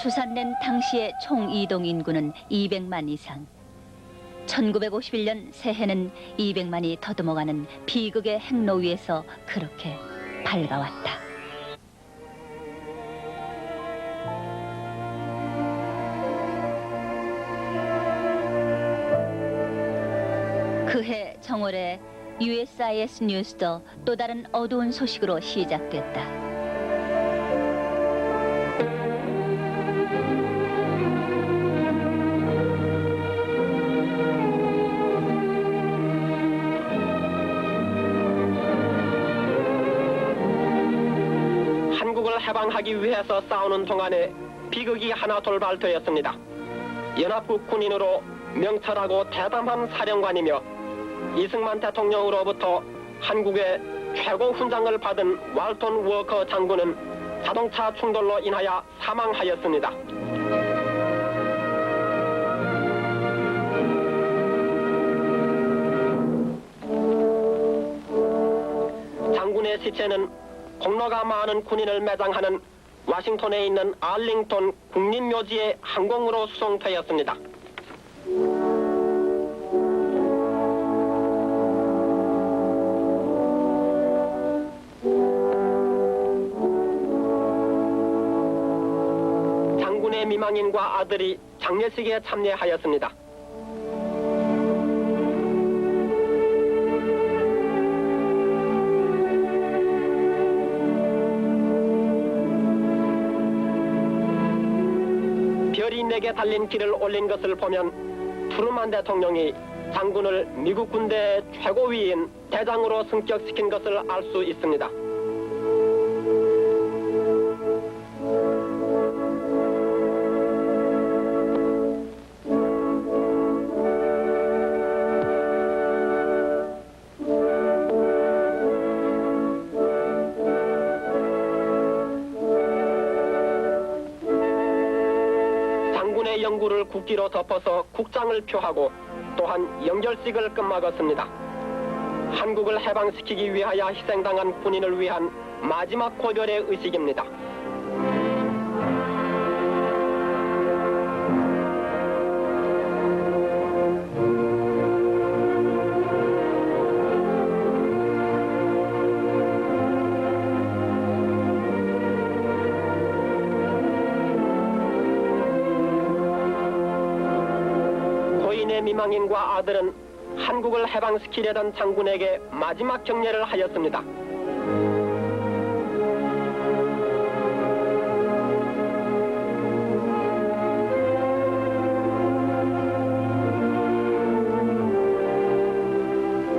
추산된 당시의 총 이동 인구는 200만 이상. 1951년 새해는 200만이 더듬어가는 비극의 행로 위에서 그렇게 밝아왔다. 그해 정월에 USIS 뉴스도 또 다른 어두운 소식으로 시작됐다. 한국을 해방하기 위해서 싸우는 동안에 비극이 하나 돌발되었습니다. 연합국 군인으로 명철하고 대담한 사령관이며 이승만 대통령으로부터 한국의 최고 훈장을 받은 walton 워커 장군은 자동차 충돌로 인하여 사망하였습니다. 장군의 시체는 공로가 많은 군인을 매장하는 워싱턴에 있는 알링턴 국립묘지에 항공으로 수송되었습니다. 장군의 미망인과 아들이 장례식에 참여하였습니다. 별이 내게 달린 길을 올린 것을 보면 트루만 대통령이 장군을 미국 군대의 최고위인 대장으로 승격시킨 것을 알 수 있습니다. 장군의 영구를 국기로 덮어서 국장을 표하고 또한 영결식을 끝막았습니다. 한국을 해방시키기 위하여 희생당한 군인을 위한 마지막 고별의 의식입니다. 고인의 미망인과 아들은 한국을 해방시키려던 장군에게 마지막 격려를 하였습니다.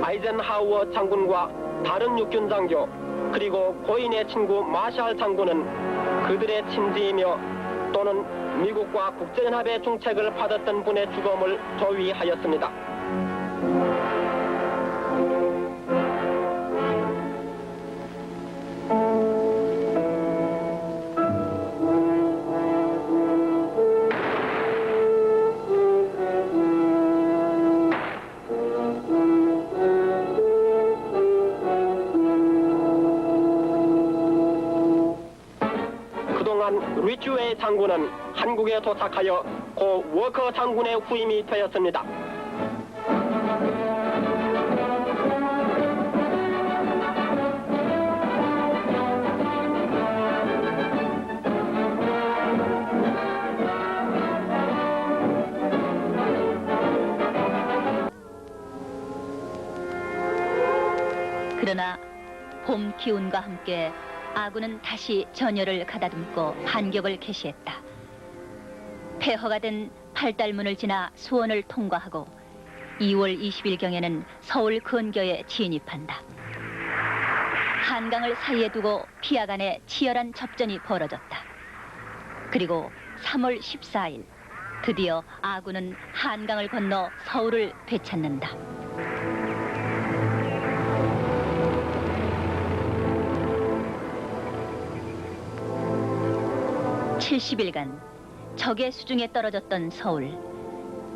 아이젠하우어 장군과 다른 육군 장교 그리고 고인의 친구 마샬 장군은 그들의 친지이며 또는 미국과 국제연합의 중책을 받았던 분의 죽음을 조위하였습니다. 사망한 리쥬웨이 장군은 한국에 도착하여 고 워커 장군의 후임이 되었습니다. 그러나 봄 기운과 함께 아군은 다시 전열을 가다듬고 반격을 개시했다. 폐허가 된 팔달문을 지나 수원을 통과하고 2월 20일경에는 서울 근교에 진입한다. 한강을 사이에 두고 피하 간의 치열한 접전이 벌어졌다. 그리고 3월 14일 드디어 아군은 한강을 건너 서울을 되찾는다. 70일간 적의 수중에 떨어졌던 서울.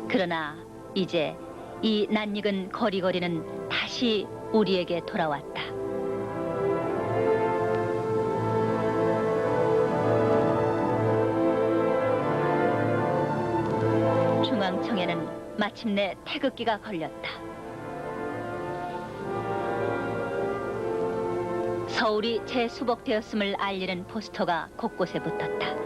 그러나 이제 이 낯익은 거리거리는 다시 우리에게 돌아왔다. 중앙청에는 마침내 태극기가 걸렸다. 서울이 재수복되었음을 알리는 포스터가 곳곳에 붙었다.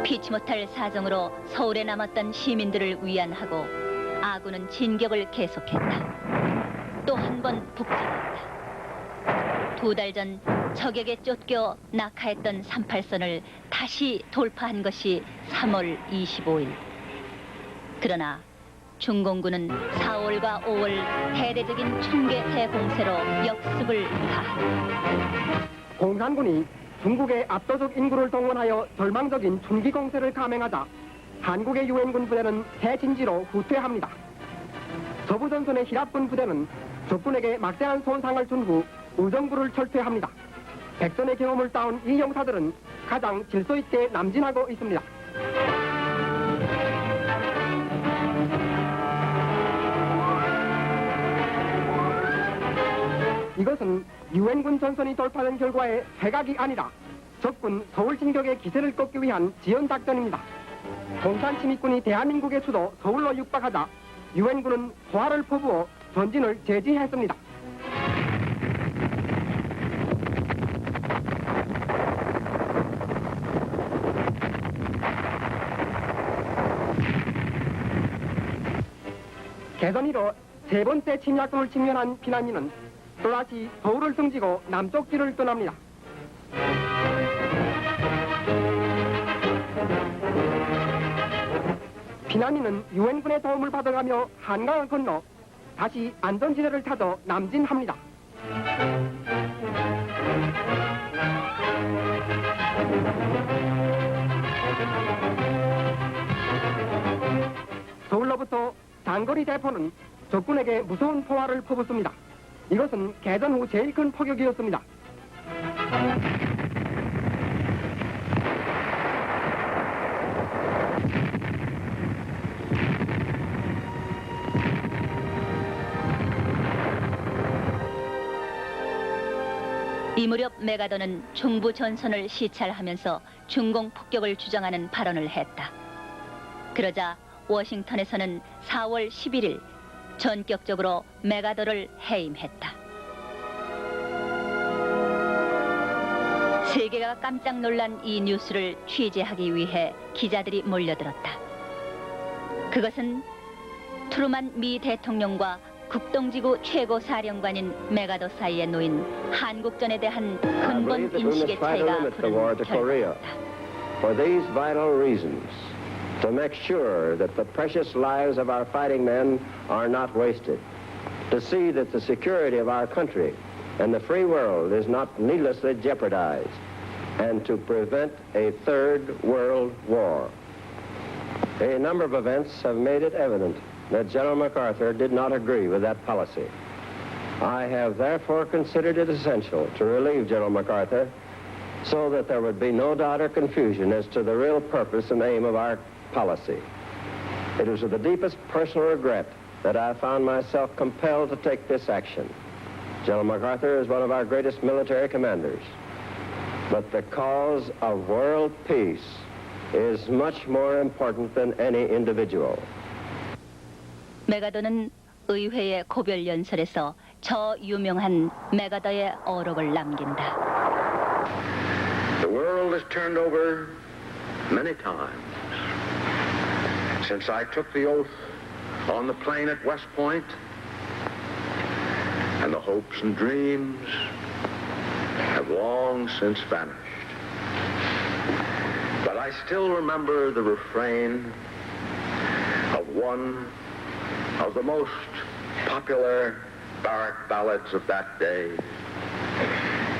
피치 못할 사정으로 서울에 남았던 시민들을 위안하고 아군은 진격을 계속했다. 또 한 번 북진했다. 2달 전 적에게 쫓겨 낙하했던 38선을 다시 돌파한 것이 3월 25일. 그러나 중공군은 4월과 5월 대대적인 총계 대공세로 역습을 가한다. 공산군이 중국의 압도적 인구를 동원하여 절망적인 춘기 공세를 감행하자 한국의 유엔군 부대는 새 진지로 후퇴합니다. 서부전선의 히랍군 부대는 적군에게 막대한 손상을 준 후 의정부를 철퇴합니다. 백전의 경험을 따온 이 용사들은 가장 질서 있게 남진하고 있습니다. 이것은 유엔군 전선이 돌파된 결과의 회각이 아니라 적군 서울 진격의 기세를 꺾기 위한 지연작전입니다. 공산 침입군이 대한민국의 수도 서울로 육박하자 유엔군은 포화를 퍼부어 전진을 제지했습니다. 개선 이후 세 번째 침략군을 직면한 피난민은 또다시 서울을 등지고 남쪽 길을 떠납니다. 피난민은 유엔군의 도움을 받아가며 한강을 건너 다시 안전지대를 찾아 남진합니다. 서울로부터 장거리 대포는 적군에게 무서운 포화를 퍼붓습니다. 이것은 개전 후 제일 큰 포격이었습니다. 이 무렵 메가더는 중부 전선을 시찰하면서 중공 폭격을 주장하는 발언을 했다. 그러자 워싱턴에서는 4월 11일 전격적으로 메가더를 해임했다. 세계가 깜짝 놀란 이 뉴스를 취재하기 위해 기자들이 몰려들었다. 그것은 트루만 미 대통령과 국동지구 최고 사령관인 메가더 사이에 놓인 한국전에 대한 근본 인식의 차이가 부른 결과다. For these vital reasons, to make sure that the precious lives of our fighting men are not wasted, to see that the security of our country and the free world is not needlessly jeopardized, and to prevent a third world war. A number of events have made it evident that General MacArthur did not agree with that policy. I have therefore considered it essential to relieve General MacArthur so that there would be no doubt or confusion as to the real purpose and aim of our policy. It was with the deepest personal regret that I found myself compelled to take this action. General MacArthur is one of our greatest military commanders. But the cause of world peace is much more important than any individual. 메가더는 의회의 고별 연설에서 저 유명한 메가더의 어록을 남긴다. The world has turned over many times since I took the oath on the plain at West Point, and the hopes and dreams have long since vanished. But I still remember the refrain of one of the most popular barrack ballads of that day,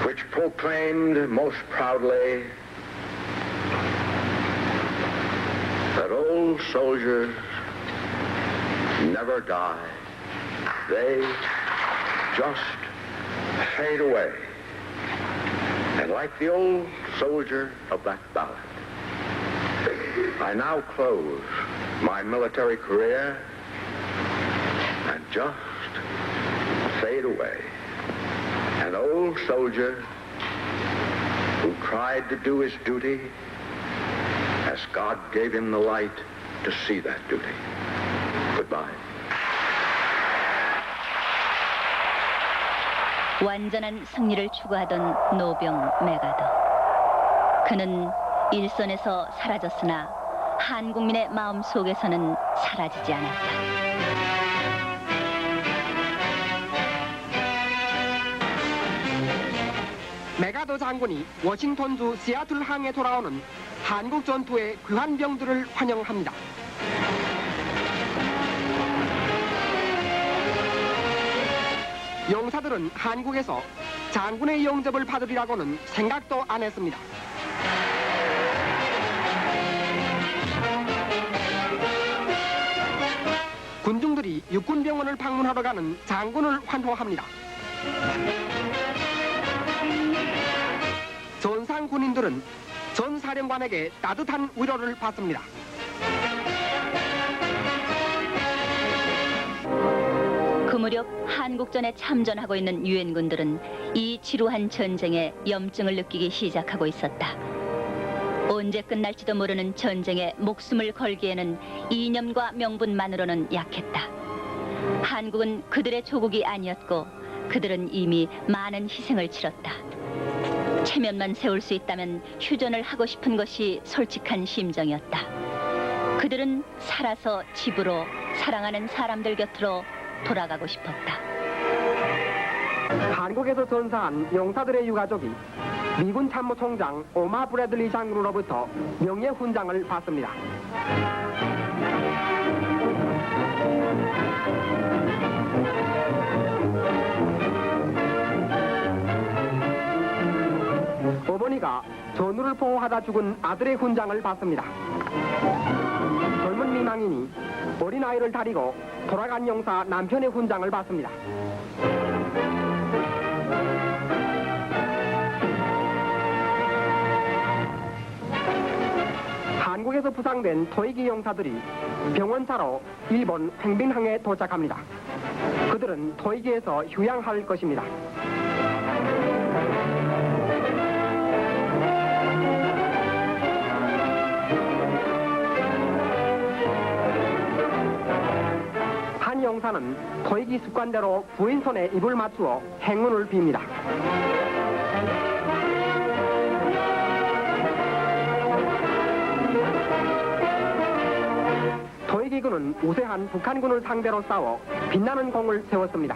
which proclaimed most proudly that old soldiers never die. They just fade away. And like the old soldier of that ballad, I now close my military career and just fade away. An old soldier who tried to do his duty as God gave him the light to see that duty. Goodbye. 완전한 승리를 추구하던 노병 메가더. 그는 일선에서 사라졌으나 한국민의 마음 속에서는 사라지지 않았다. 메가더 장군이 워싱턴주 시애틀 항에 돌아오는 한국 전투의 귀한 병들을 환영합니다. 용사들은 한국에서 장군의 영접을 받으리라고는 생각도 안 했습니다. 군중들이 육군병원을 방문하러 가는 장군을 환호합니다. 전상 군인들은 전 사령관에게 따뜻한 위로를 받습니다. 그 무렵 한국전에 참전하고 있는 유엔군들은 이 지루한 전쟁에 염증을 느끼기 시작하고 있었다. 언제 끝날지도 모르는 전쟁에 목숨을 걸기에는 이념과 명분만으로는 약했다. 한국은 그들의 조국이 아니었고 그들은 이미 많은 희생을 치렀다. 체면만 세울 수 있다면 휴전을 하고 싶은 것이 솔직한 심정이었다. 그들은 살아서 집으로 사랑하는 사람들 곁으로 돌아가고 싶었다. 한국에서 전사한 용사들의 유가족이 미군 참모총장 오마 브래들리 장군으로부터 명예훈장을 받습니다. 어머니가 전우를 보호하다 죽은 아들의 훈장을 받습니다. 젊은 미망인이 어린아이를 다리고 돌아간 용사 남편의 훈장을 받습니다. 한국에서 부상된 토이기 용사들이 병원차로 일본 횡빈항에 도착합니다. 그들은 토이기에서 휴양할 것입니다. 한 용사는 토이기 습관대로 부인 손에 입을 맞추어 행운을 빕니다. 토이기군은 우세한 북한군을 상대로 싸워 빛나는 공을 세웠습니다.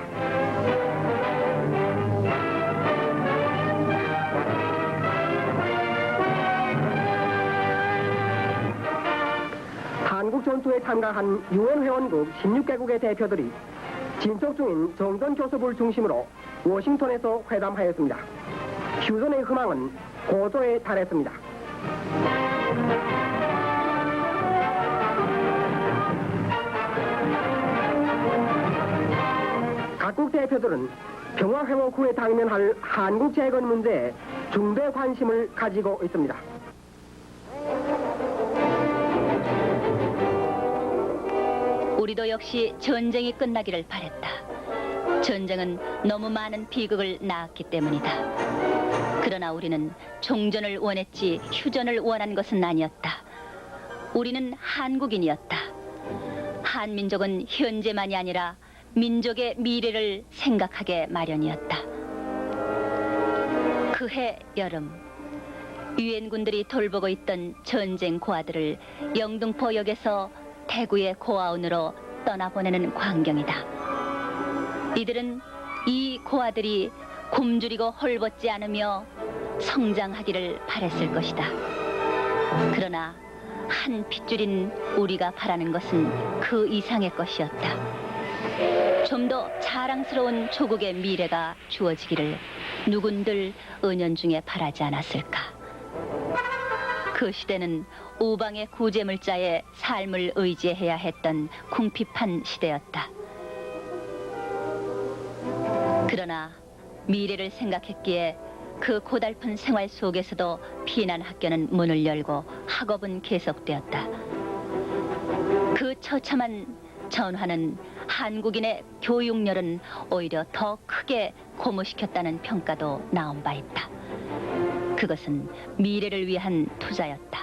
한국 전투에 참가한 유엔 회원국 16개국의 대표들이 진척 중인 정전 교섭을 중심으로 워싱턴에서 회담하였습니다. 휴전의 희망은 고도에 달했습니다. 각국 대표들은 평화 회복 후에 당면할 한국 재건 문제에 중대 관심을 가지고 있습니다. 우리도 역시 전쟁이 끝나기를 바랬다. 전쟁은 너무 많은 비극을 낳았기 때문이다. 그러나 우리는 종전을 원했지 휴전을 원한 것은 아니었다. 우리는 한국인이었다. 한민족은 현재만이 아니라 민족의 미래를 생각하게 마련이었다. 그해 여름, 유엔군들이 돌보고 있던 전쟁 고아들을 영등포역에서 대구의 고아원으로 떠나보내는 광경이다. 이들은 이 고아들이 굶주리고 헐벗지 않으며 성장하기를 바랬을 것이다. 그러나 한 핏줄인 우리가 바라는 것은 그 이상의 것이었다. 좀 더 자랑스러운 조국의 미래가 주어지기를 누군들 은연중에 바라지 않았을까. 그 시대는 우방의 구제물자의 삶을 의지해야 했던 궁핍한 시대였다. 그러나 미래를 생각했기에 그 고달픈 생활 속에서도 피난 학교는 문을 열고 학업은 계속되었다. 그 처참한 전환은 한국인의 교육열은 오히려 더 크게 고무시켰다는 평가도 나온 바 있다. 그것은 미래를 위한 투자였다.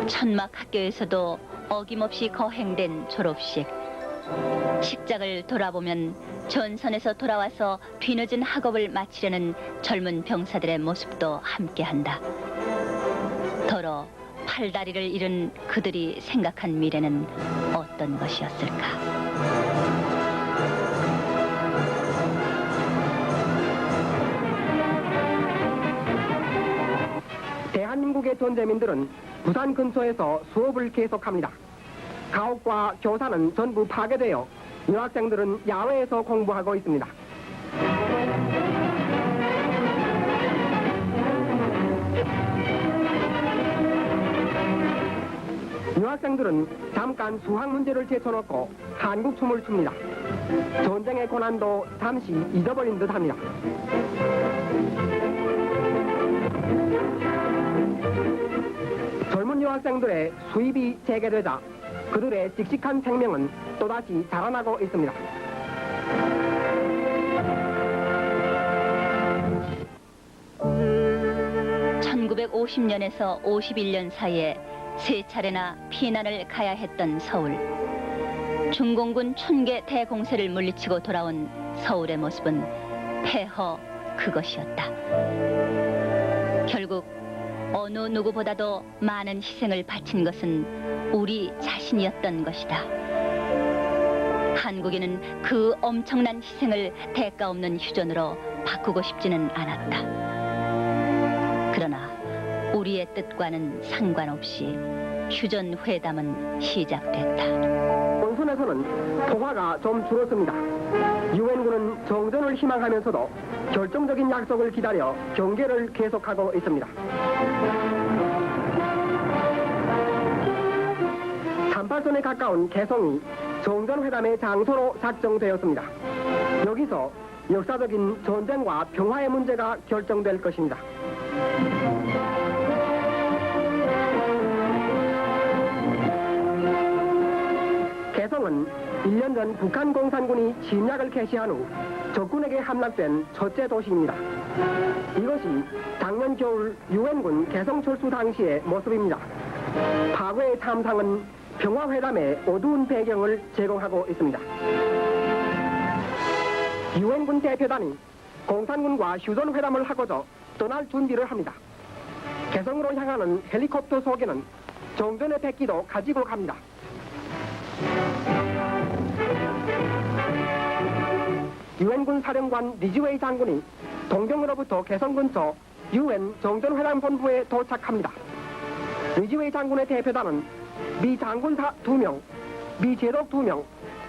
천막 학교에서도 어김없이 거행된 졸업식. 식장을 돌아보면 전선에서 돌아와서 뒤늦은 학업을 마치려는 젊은 병사들의 모습도 함께한다. 더러 팔다리를 잃은 그들이 생각한 미래는 어떤 것이었을까? 대한민국의 전재민들은 부산 근처에서 수업을 계속합니다. 가옥과 교사는 전부 파괴되어 유학생들은 야외에서 공부하고 있습니다. 유학생들은 잠깐 수학 문제를 제쳐놓고 한국춤을 춥니다. 전쟁의 고난도 잠시 잊어버린 듯합니다. 젊은 유학생들의 수입이 재개되자 그들의 씩씩한 생명은 또다시 자라나고 있습니다. (1950년에서 51년) 사이에 3차례나 피난을 가야 했던 서울. 중공군 춘계 대공세를 물리치고 돌아온 서울의 모습은 폐허 그것이었다. 결국 어느 누구보다도 많은 희생을 바친 것은 우리 자신이었던 것이다. 한국인은 그 엄청난 희생을 대가 없는 휴전으로 바꾸고 싶지는 않았다. 그러나 우리의 뜻과는 상관없이 휴전 회담은 시작됐다. 본선에서는 포화가 좀 줄었습니다. 유엔군은 정전을 희망하면서도 결정적인 약속을 기다려 경계를 계속하고 있습니다. 38선에 가까운 개성이 정전회담의 장소로 작정되었습니다. 여기서 역사적인 전쟁과 평화의 문제가 결정될 것입니다. 개성은 1년 전 북한 공산군이 침략을 개시한 후 적군에게 함락된 첫째 도시입니다. 이것이 작년 겨울 유엔군 개성 철수 당시의 모습입니다. 과거의 참상은 평화회담의 어두운 배경을 제공하고 있습니다. 유엔군 대표단이 공산군과 휴전회담을 하고자 떠날 준비를 합니다. 개성으로 향하는 헬리콥터 속에는 정전의 백기도 가지고 갑니다. 유엔군 사령관 리즈웨이 장군이 동경으로부터 개성 근처 유엔 정전회담 본부에 도착합니다. 리즈웨이 장군의 대표단은 미 장군사 2명, 미 제독 2명,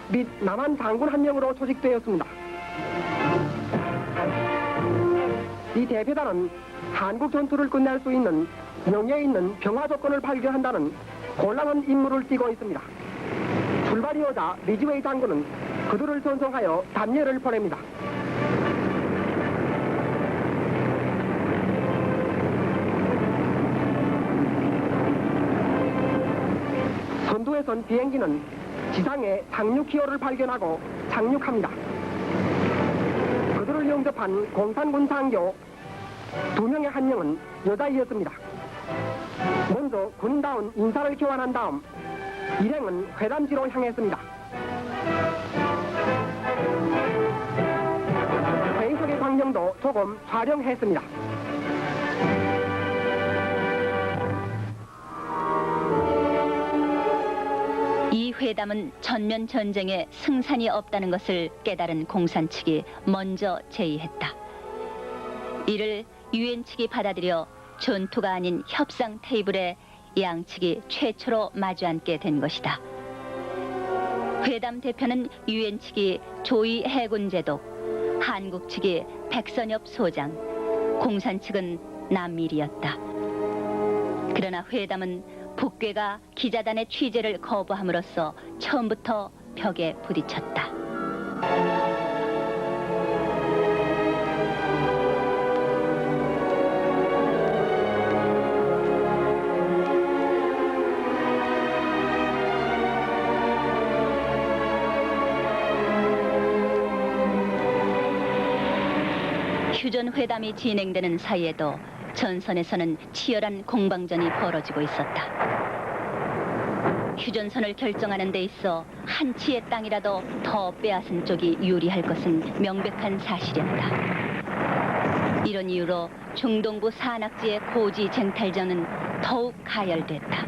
및 남한 장군 1명으로 조직되었습니다. 이 대표단은 한국 전투를 끝낼 수 있는 명예 있는 평화 조건을 발견한다는 곤란한 임무를 띠고 있습니다. 출발이 오자 리즈웨이 장군은 그들을 전송하여 단례를 보냅니다. 선두에 선 비행기는 지상에 상륙 기호를 발견하고 착륙합니다. 그들을 영접한 공산군 상교 2명의 한 명은 여자이었습니다. 먼저 군인다운 인사를 교환한 다음 일행은 회담지로 향했습니다. 회의석의 광경도 조금 촬영했습니다. 이 회담은 전면 전쟁에 승산이 없다는 것을 깨달은 공산 측이 먼저 제의했다. 이를 유엔 측이 받아들여 전투가 아닌 협상 테이블에 양측이 최초로 마주 앉게 된 것이다. 회담 대표는 유엔 측이 조이 해군제독, 한국 측이 백선엽 소장, 공산 측은 남밀이었다. 그러나 회담은 북괴가 기자단의 취재를 거부함으로써 처음부터 벽에 부딪혔다. 휴전 회담이 진행되는 사이에도 전선에서는 치열한 공방전이 벌어지고 있었다. 휴전선을 결정하는 데 있어 한 치의 땅이라도 더 빼앗은 쪽이 유리할 것은 명백한 사실이었다. 이런 이유로 중동부 산악지의 고지 쟁탈전은 더욱 가열됐다.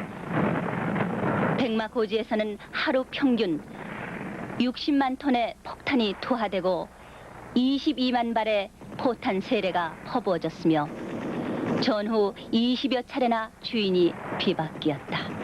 백마 고지에서는 하루 평균 60만 톤의 폭탄이 투하되고 22만 발의 포탄 세례가 퍼부어졌으며 전후 20여 차례나 주인이 뒤바뀌었다.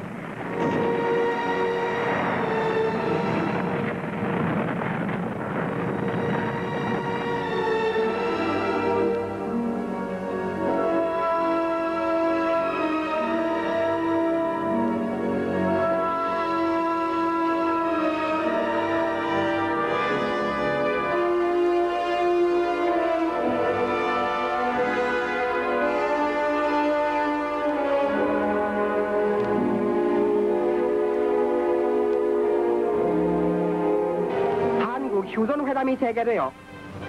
휴전회담이 재개되어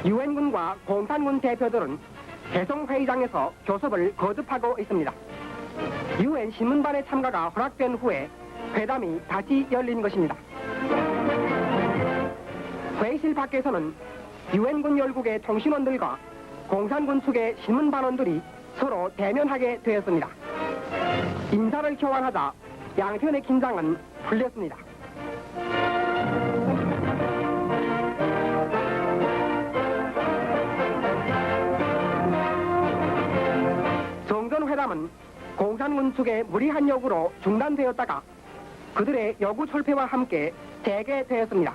유엔군과 공산군 대표들은 개성회의장에서 교섭을 거듭하고 있습니다. 유엔 신문반의 참가가 허락된 후에 회담이 다시 열린 것입니다. 회의실 밖에서는 유엔군 열국의 통신원들과 공산군 측의 신문반원들이 서로 대면하게 되었습니다. 인사를 교환하자 양편의 긴장은 풀렸습니다. 회담은 공산군 측의 무리한 요구로 중단되었다가 그들의 요구 철폐와 함께 재개되었습니다.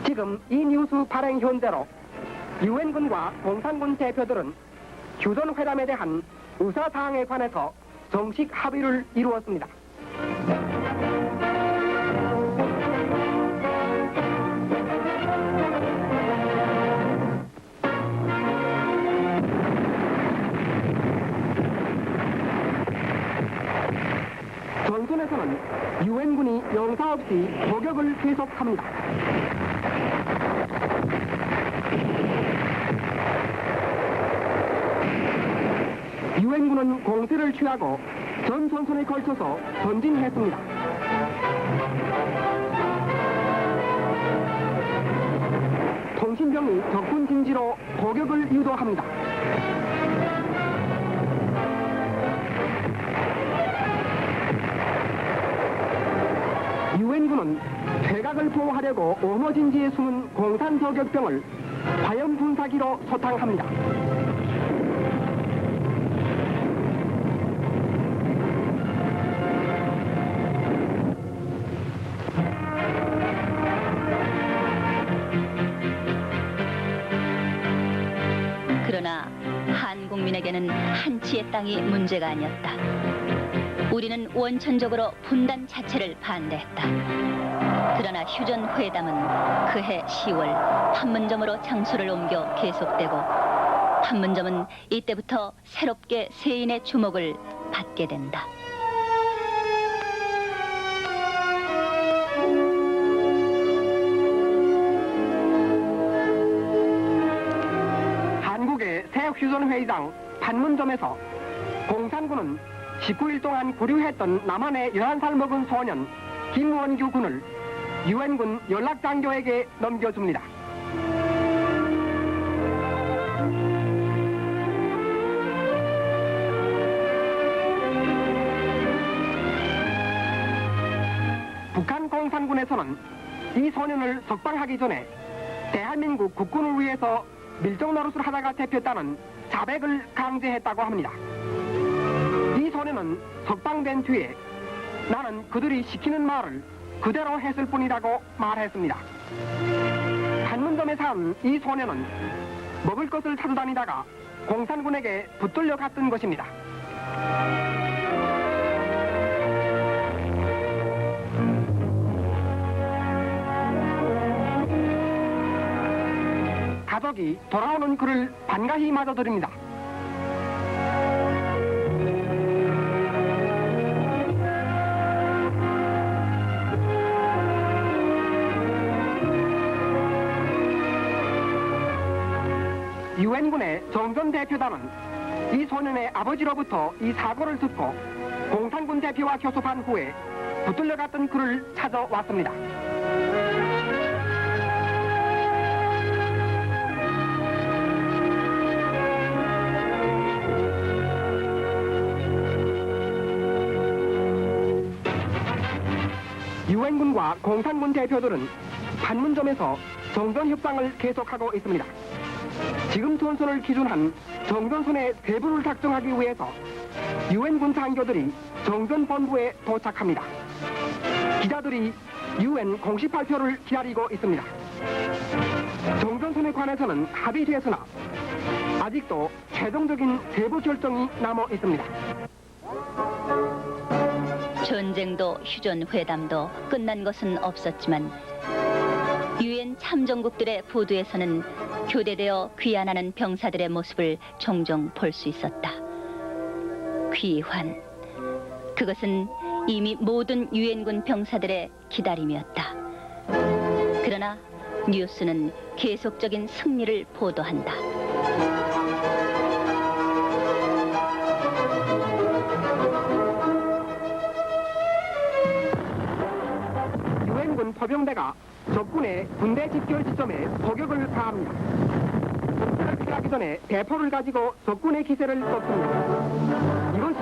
지금 이 뉴스 발행 현재로 유엔군과 공산군 대표들은 휴전회담에 대한 의사사항에 관해서 정식 합의를 이루었습니다. 전선에서는 유엔군이 영사 없이 포격을 계속합니다. 유엔군은 공세를 취하고 전 전선에 걸쳐서 전진했습니다. 통신병이 적군 진지로 포격을 유도합니다. 유엔군은 퇴각을 보호하려고 오모진지에 숨은 공산 저격병을 화염 분사기로 소탕합니다. 그러나 한국민에게는 한치의 땅이 문제가 아니었다. 우리는 원천적으로 분단 자체를 반대했다. 그러나 휴전 회담은 그해 10월 판문점으로 장소를 옮겨 계속되고 판문점은 이때부터 새롭게 세인의 주목을 받게 된다. 휴전 회의장 판문점에서 공산군은 19일 동안 구류했던 남한의 11살 먹은 소년 김원규 군을 유엔군 연락장교에게 넘겨줍니다. 북한 공산군에서는 이 소년을 석방하기 전에 대한민국 국군을 위해서 밀정 노릇을 하다가 잡혔다는 자백을 강제했다고 합니다. 이 소년은 석방된 뒤에 나는 그들이 시키는 말을 그대로 했을 뿐이라고 말했습니다. 판문점에 산 이 소년은 먹을 것을 찾아다니다가 공산군에게 붙들려 갔던 것입니다. 가족이 돌아오는 그를 반가이 맞아드립니다. 유엔군의 정전 대표단은 이 소년의 아버지로부터 이 사고를 듣고 공산군 대표와 교섭한 후에 붙들려갔던 그를 찾아왔습니다. 유엔군과 공산군 대표들은 판문점에서 정전 협상을 계속하고 있습니다. 지금 전선을 기준한 정전선의 대부를 작정하기 위해서 유엔군 장교들이 정전본부에 도착합니다. 기자들이 유엔 공식 발표를 기다리고 있습니다. 정전선에 관해서는 합의됐으나 아직도 최종적인 세부 결정이 남아 있습니다. 전쟁도 휴전 회담도 끝난 것은 없었지만 유엔 참전국들의 보도에서는 교대되어 귀환하는 병사들의 모습을 종종 볼 수 있었다. 귀환. 그것은 이미 모든 유엔군 병사들의 기다림이었다. 그러나 뉴스는 계속적인 승리를 보도한다. 유엔군 포병대가 적군의 군대 집결 지점에 포격을 가합니다. 공격을 피하기 전에 대포를 가지고 적군의 기세를 꺾습니다. 이것이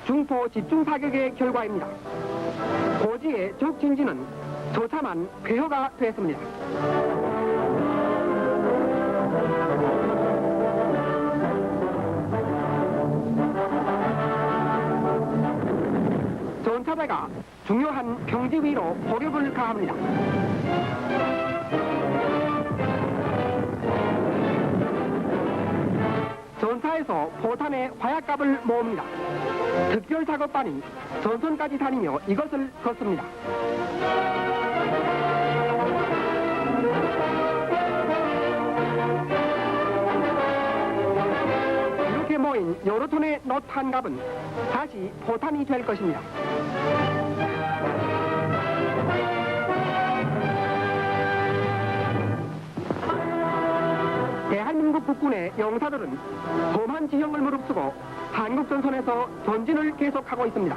중포 집중 사격의 결과입니다. 고지의 적 진지는 처참한 폐허가 됐습니다. 전차대가 중요한 평지 위로 포격을 가합니다. 전차에서 포탄의 화약값을 모읍니다. 특별 작업반이 전선까지 다니며 이것을 걷습니다. 이렇게 모인 여러 톤의 놋 한 갑은 다시 포탄이 될 것입니다. 대한민국 국군의 영사들은 험한 지형을 무릅쓰고 한국 전선에서 전진을 계속하고 있습니다.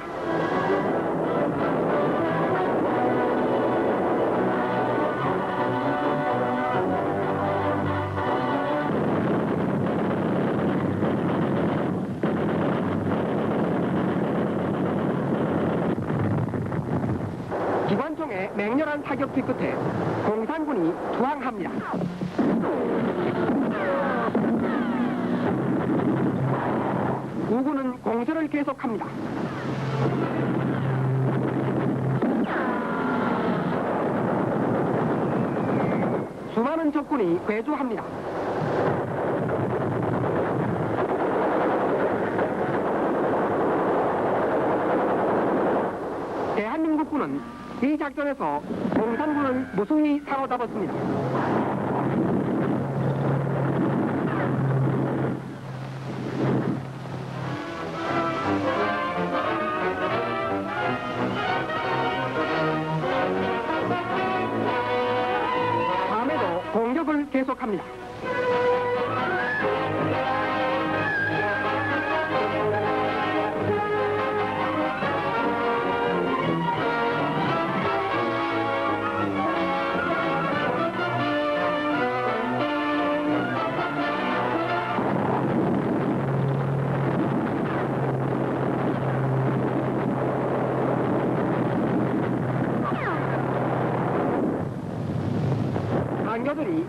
기관총의 맹렬한 사격 뒤 끝에 공산군이 투항합니다. 우군은 공세를 계속합니다. 수많은 적군이 괴조합니다. 대한민국군은 이 작전에서 공산군을 무수히 사로잡았습니다. 밤에도 공격을 계속합니다.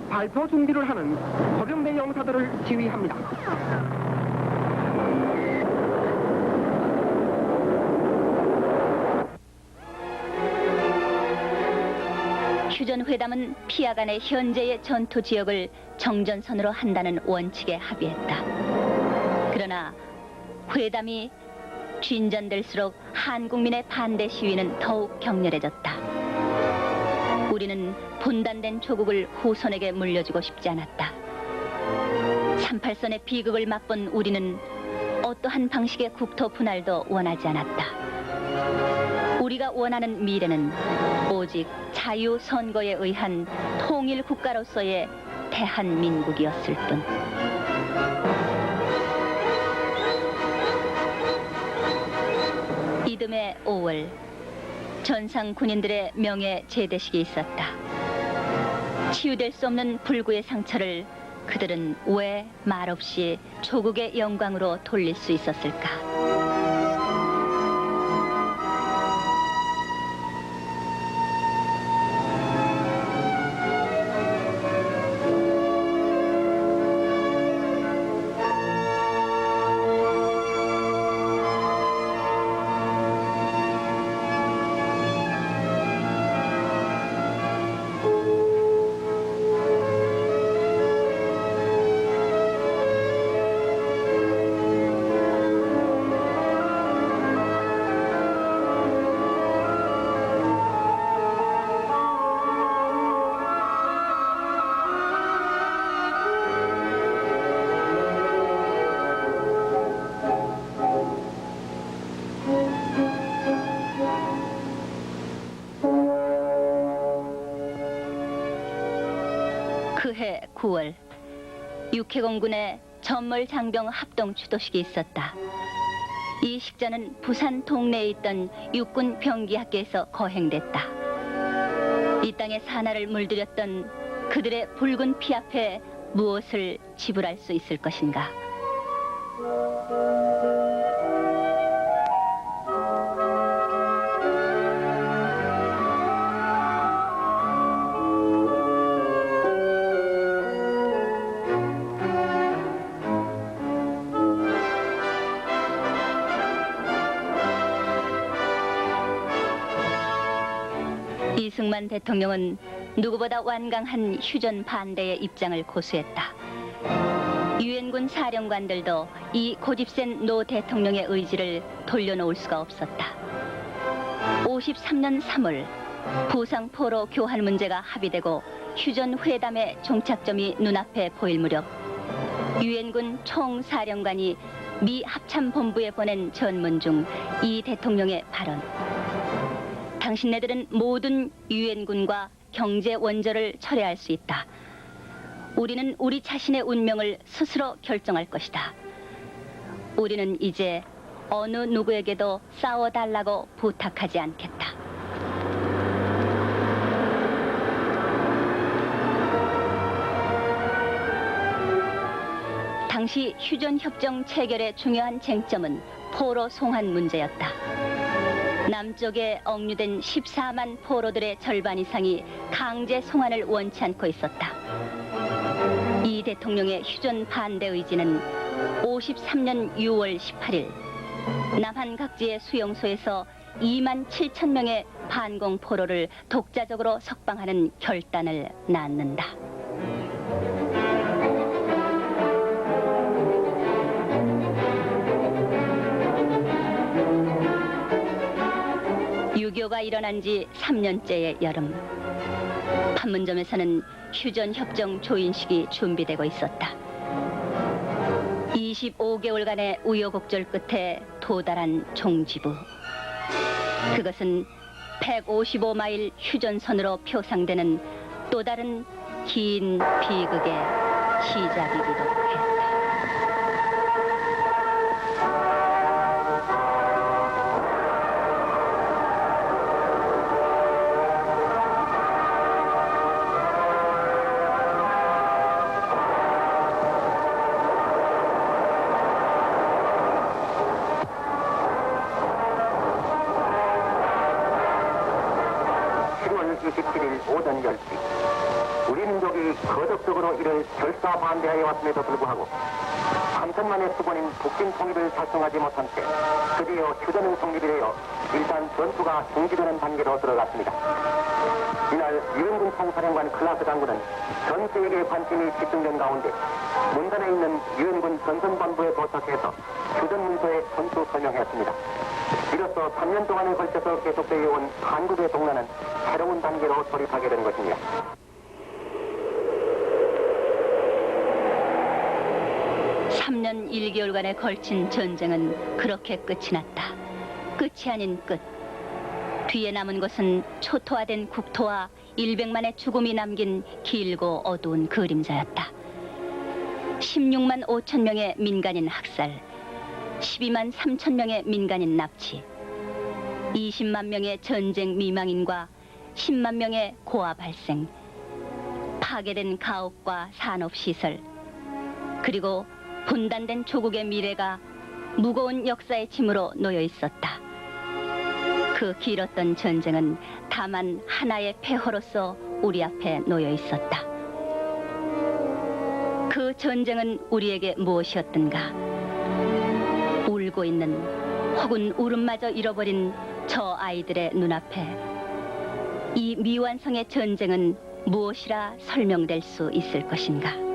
발포 준비를 하는 허병대 용사들을 지휘합니다. 휴전회담은 피아간의 현재의 전투 지역을 정전선으로 한다는 원칙에 합의했다. 그러나 회담이 진전될수록 한국민의 반대 시위는 더욱 격렬해졌다. 우리는 분단된 조국을 후손에게 물려주고 싶지 않았다. 38선의 비극을 맛본 우리는 어떠한 방식의 국토 분할도 원하지 않았다. 우리가 원하는 미래는 오직 자유선거에 의한 통일 국가로서의 대한민국이었을 뿐. 이듬해 5월 전상 군인들의 명예 제대식이 있었다. 치유될 수 없는 불구의 상처를 그들은 왜 말없이 조국의 영광으로 돌릴 수 있었을까? 그해 9월 육해공군의 전몰 장병 합동 추도식이 있었다. 이 식전은 부산 동네에 있던 육군 병기학교에서 거행됐다. 이 땅의 사나를 물들였던 그들의 붉은 피 앞에 무엇을 지불할 수 있을 것인가? 이승만 대통령은 누구보다 완강한 휴전 반대의 입장을 고수했다. 유엔군 사령관들도 이 고집센 노 대통령의 의지를 돌려놓을 수가 없었다. 53년 3월 부상포로 교환 문제가 합의되고 휴전 회담의 종착점이 눈앞에 보일 무렵 유엔군 총사령관이 미 합참본부에 보낸 전문 중 이 대통령의 발언. 당신네들은 모든 유엔군과 경제 원조를 철회할 수 있다. 우리는 우리 자신의 운명을 스스로 결정할 것이다. 우리는 이제 어느 누구에게도 싸워달라고 부탁하지 않겠다. 당시 휴전협정 체결의 중요한 쟁점은 포로 송환 문제였다. 남쪽에 억류된 14만 포로들의 절반 이상이 강제 송환을 원치 않고 있었다. 이 대통령의 휴전 반대 의지는 53년 6월 18일 남한 각지의 수용소에서 2만 7천 명의 반공 포로를 독자적으로 석방하는 결단을 낳는다. 유교가 일어난 지 3년째의 여름, 판문점에서는 휴전협정 조인식이 준비되고 있었다. 25개월간의 우여곡절 끝에 도달한 종지부. 그것은 155마일 휴전선으로 표상되는 또 다른 긴 비극의 시작이기도 했다. 오전 10시 우리 민족이 국민들이 거듭적으로 이를 결사 반대하여 왔음에도 불구하고 3천만의 수군인 북진 통일을 달성하지 못한 채 드디어 휴전은 성립이 되어 일단 전투가 중지되는 단계로 들어갔습니다. 이날 유엔군 총사령관 클라스 장군은 전 세계의 관심이 집중된 가운데 문단에 있는 유엔군 전선본부에 도착해서 휴전 문서에 전투 설명했습니다. 이로써 3년 동안에 걸쳐서 계속되어 온 한국의 동란은 새로운 단계로 돌입하게 된 것입니다. 삼 년 1개월간에 걸친 전쟁은 그렇게 끝이 났다. 끝이 아닌 끝. 뒤에 남은 것은 초토화된 국토와 100만의 죽음이 남긴 길고 어두운 그림자였다. 16만 5천 명의 민간인 학살, 12만 3천 명의 민간인 납치, 20만 명의 전쟁 미망인과 10만 명의 고아 발생, 파괴된 가옥과 산업시설, 그리고 분단된 조국의 미래가 무거운 역사의 짐으로 놓여 있었다. 그 길었던 전쟁은 다만 하나의 폐허로서 우리 앞에 놓여 있었다. 그 전쟁은 우리에게 무엇이었던가? 울고 있는 혹은 울음마저 잃어버린 저 아이들의 눈앞에 이 미완성의 전쟁은 무엇이라 설명될 수 있을 것인가?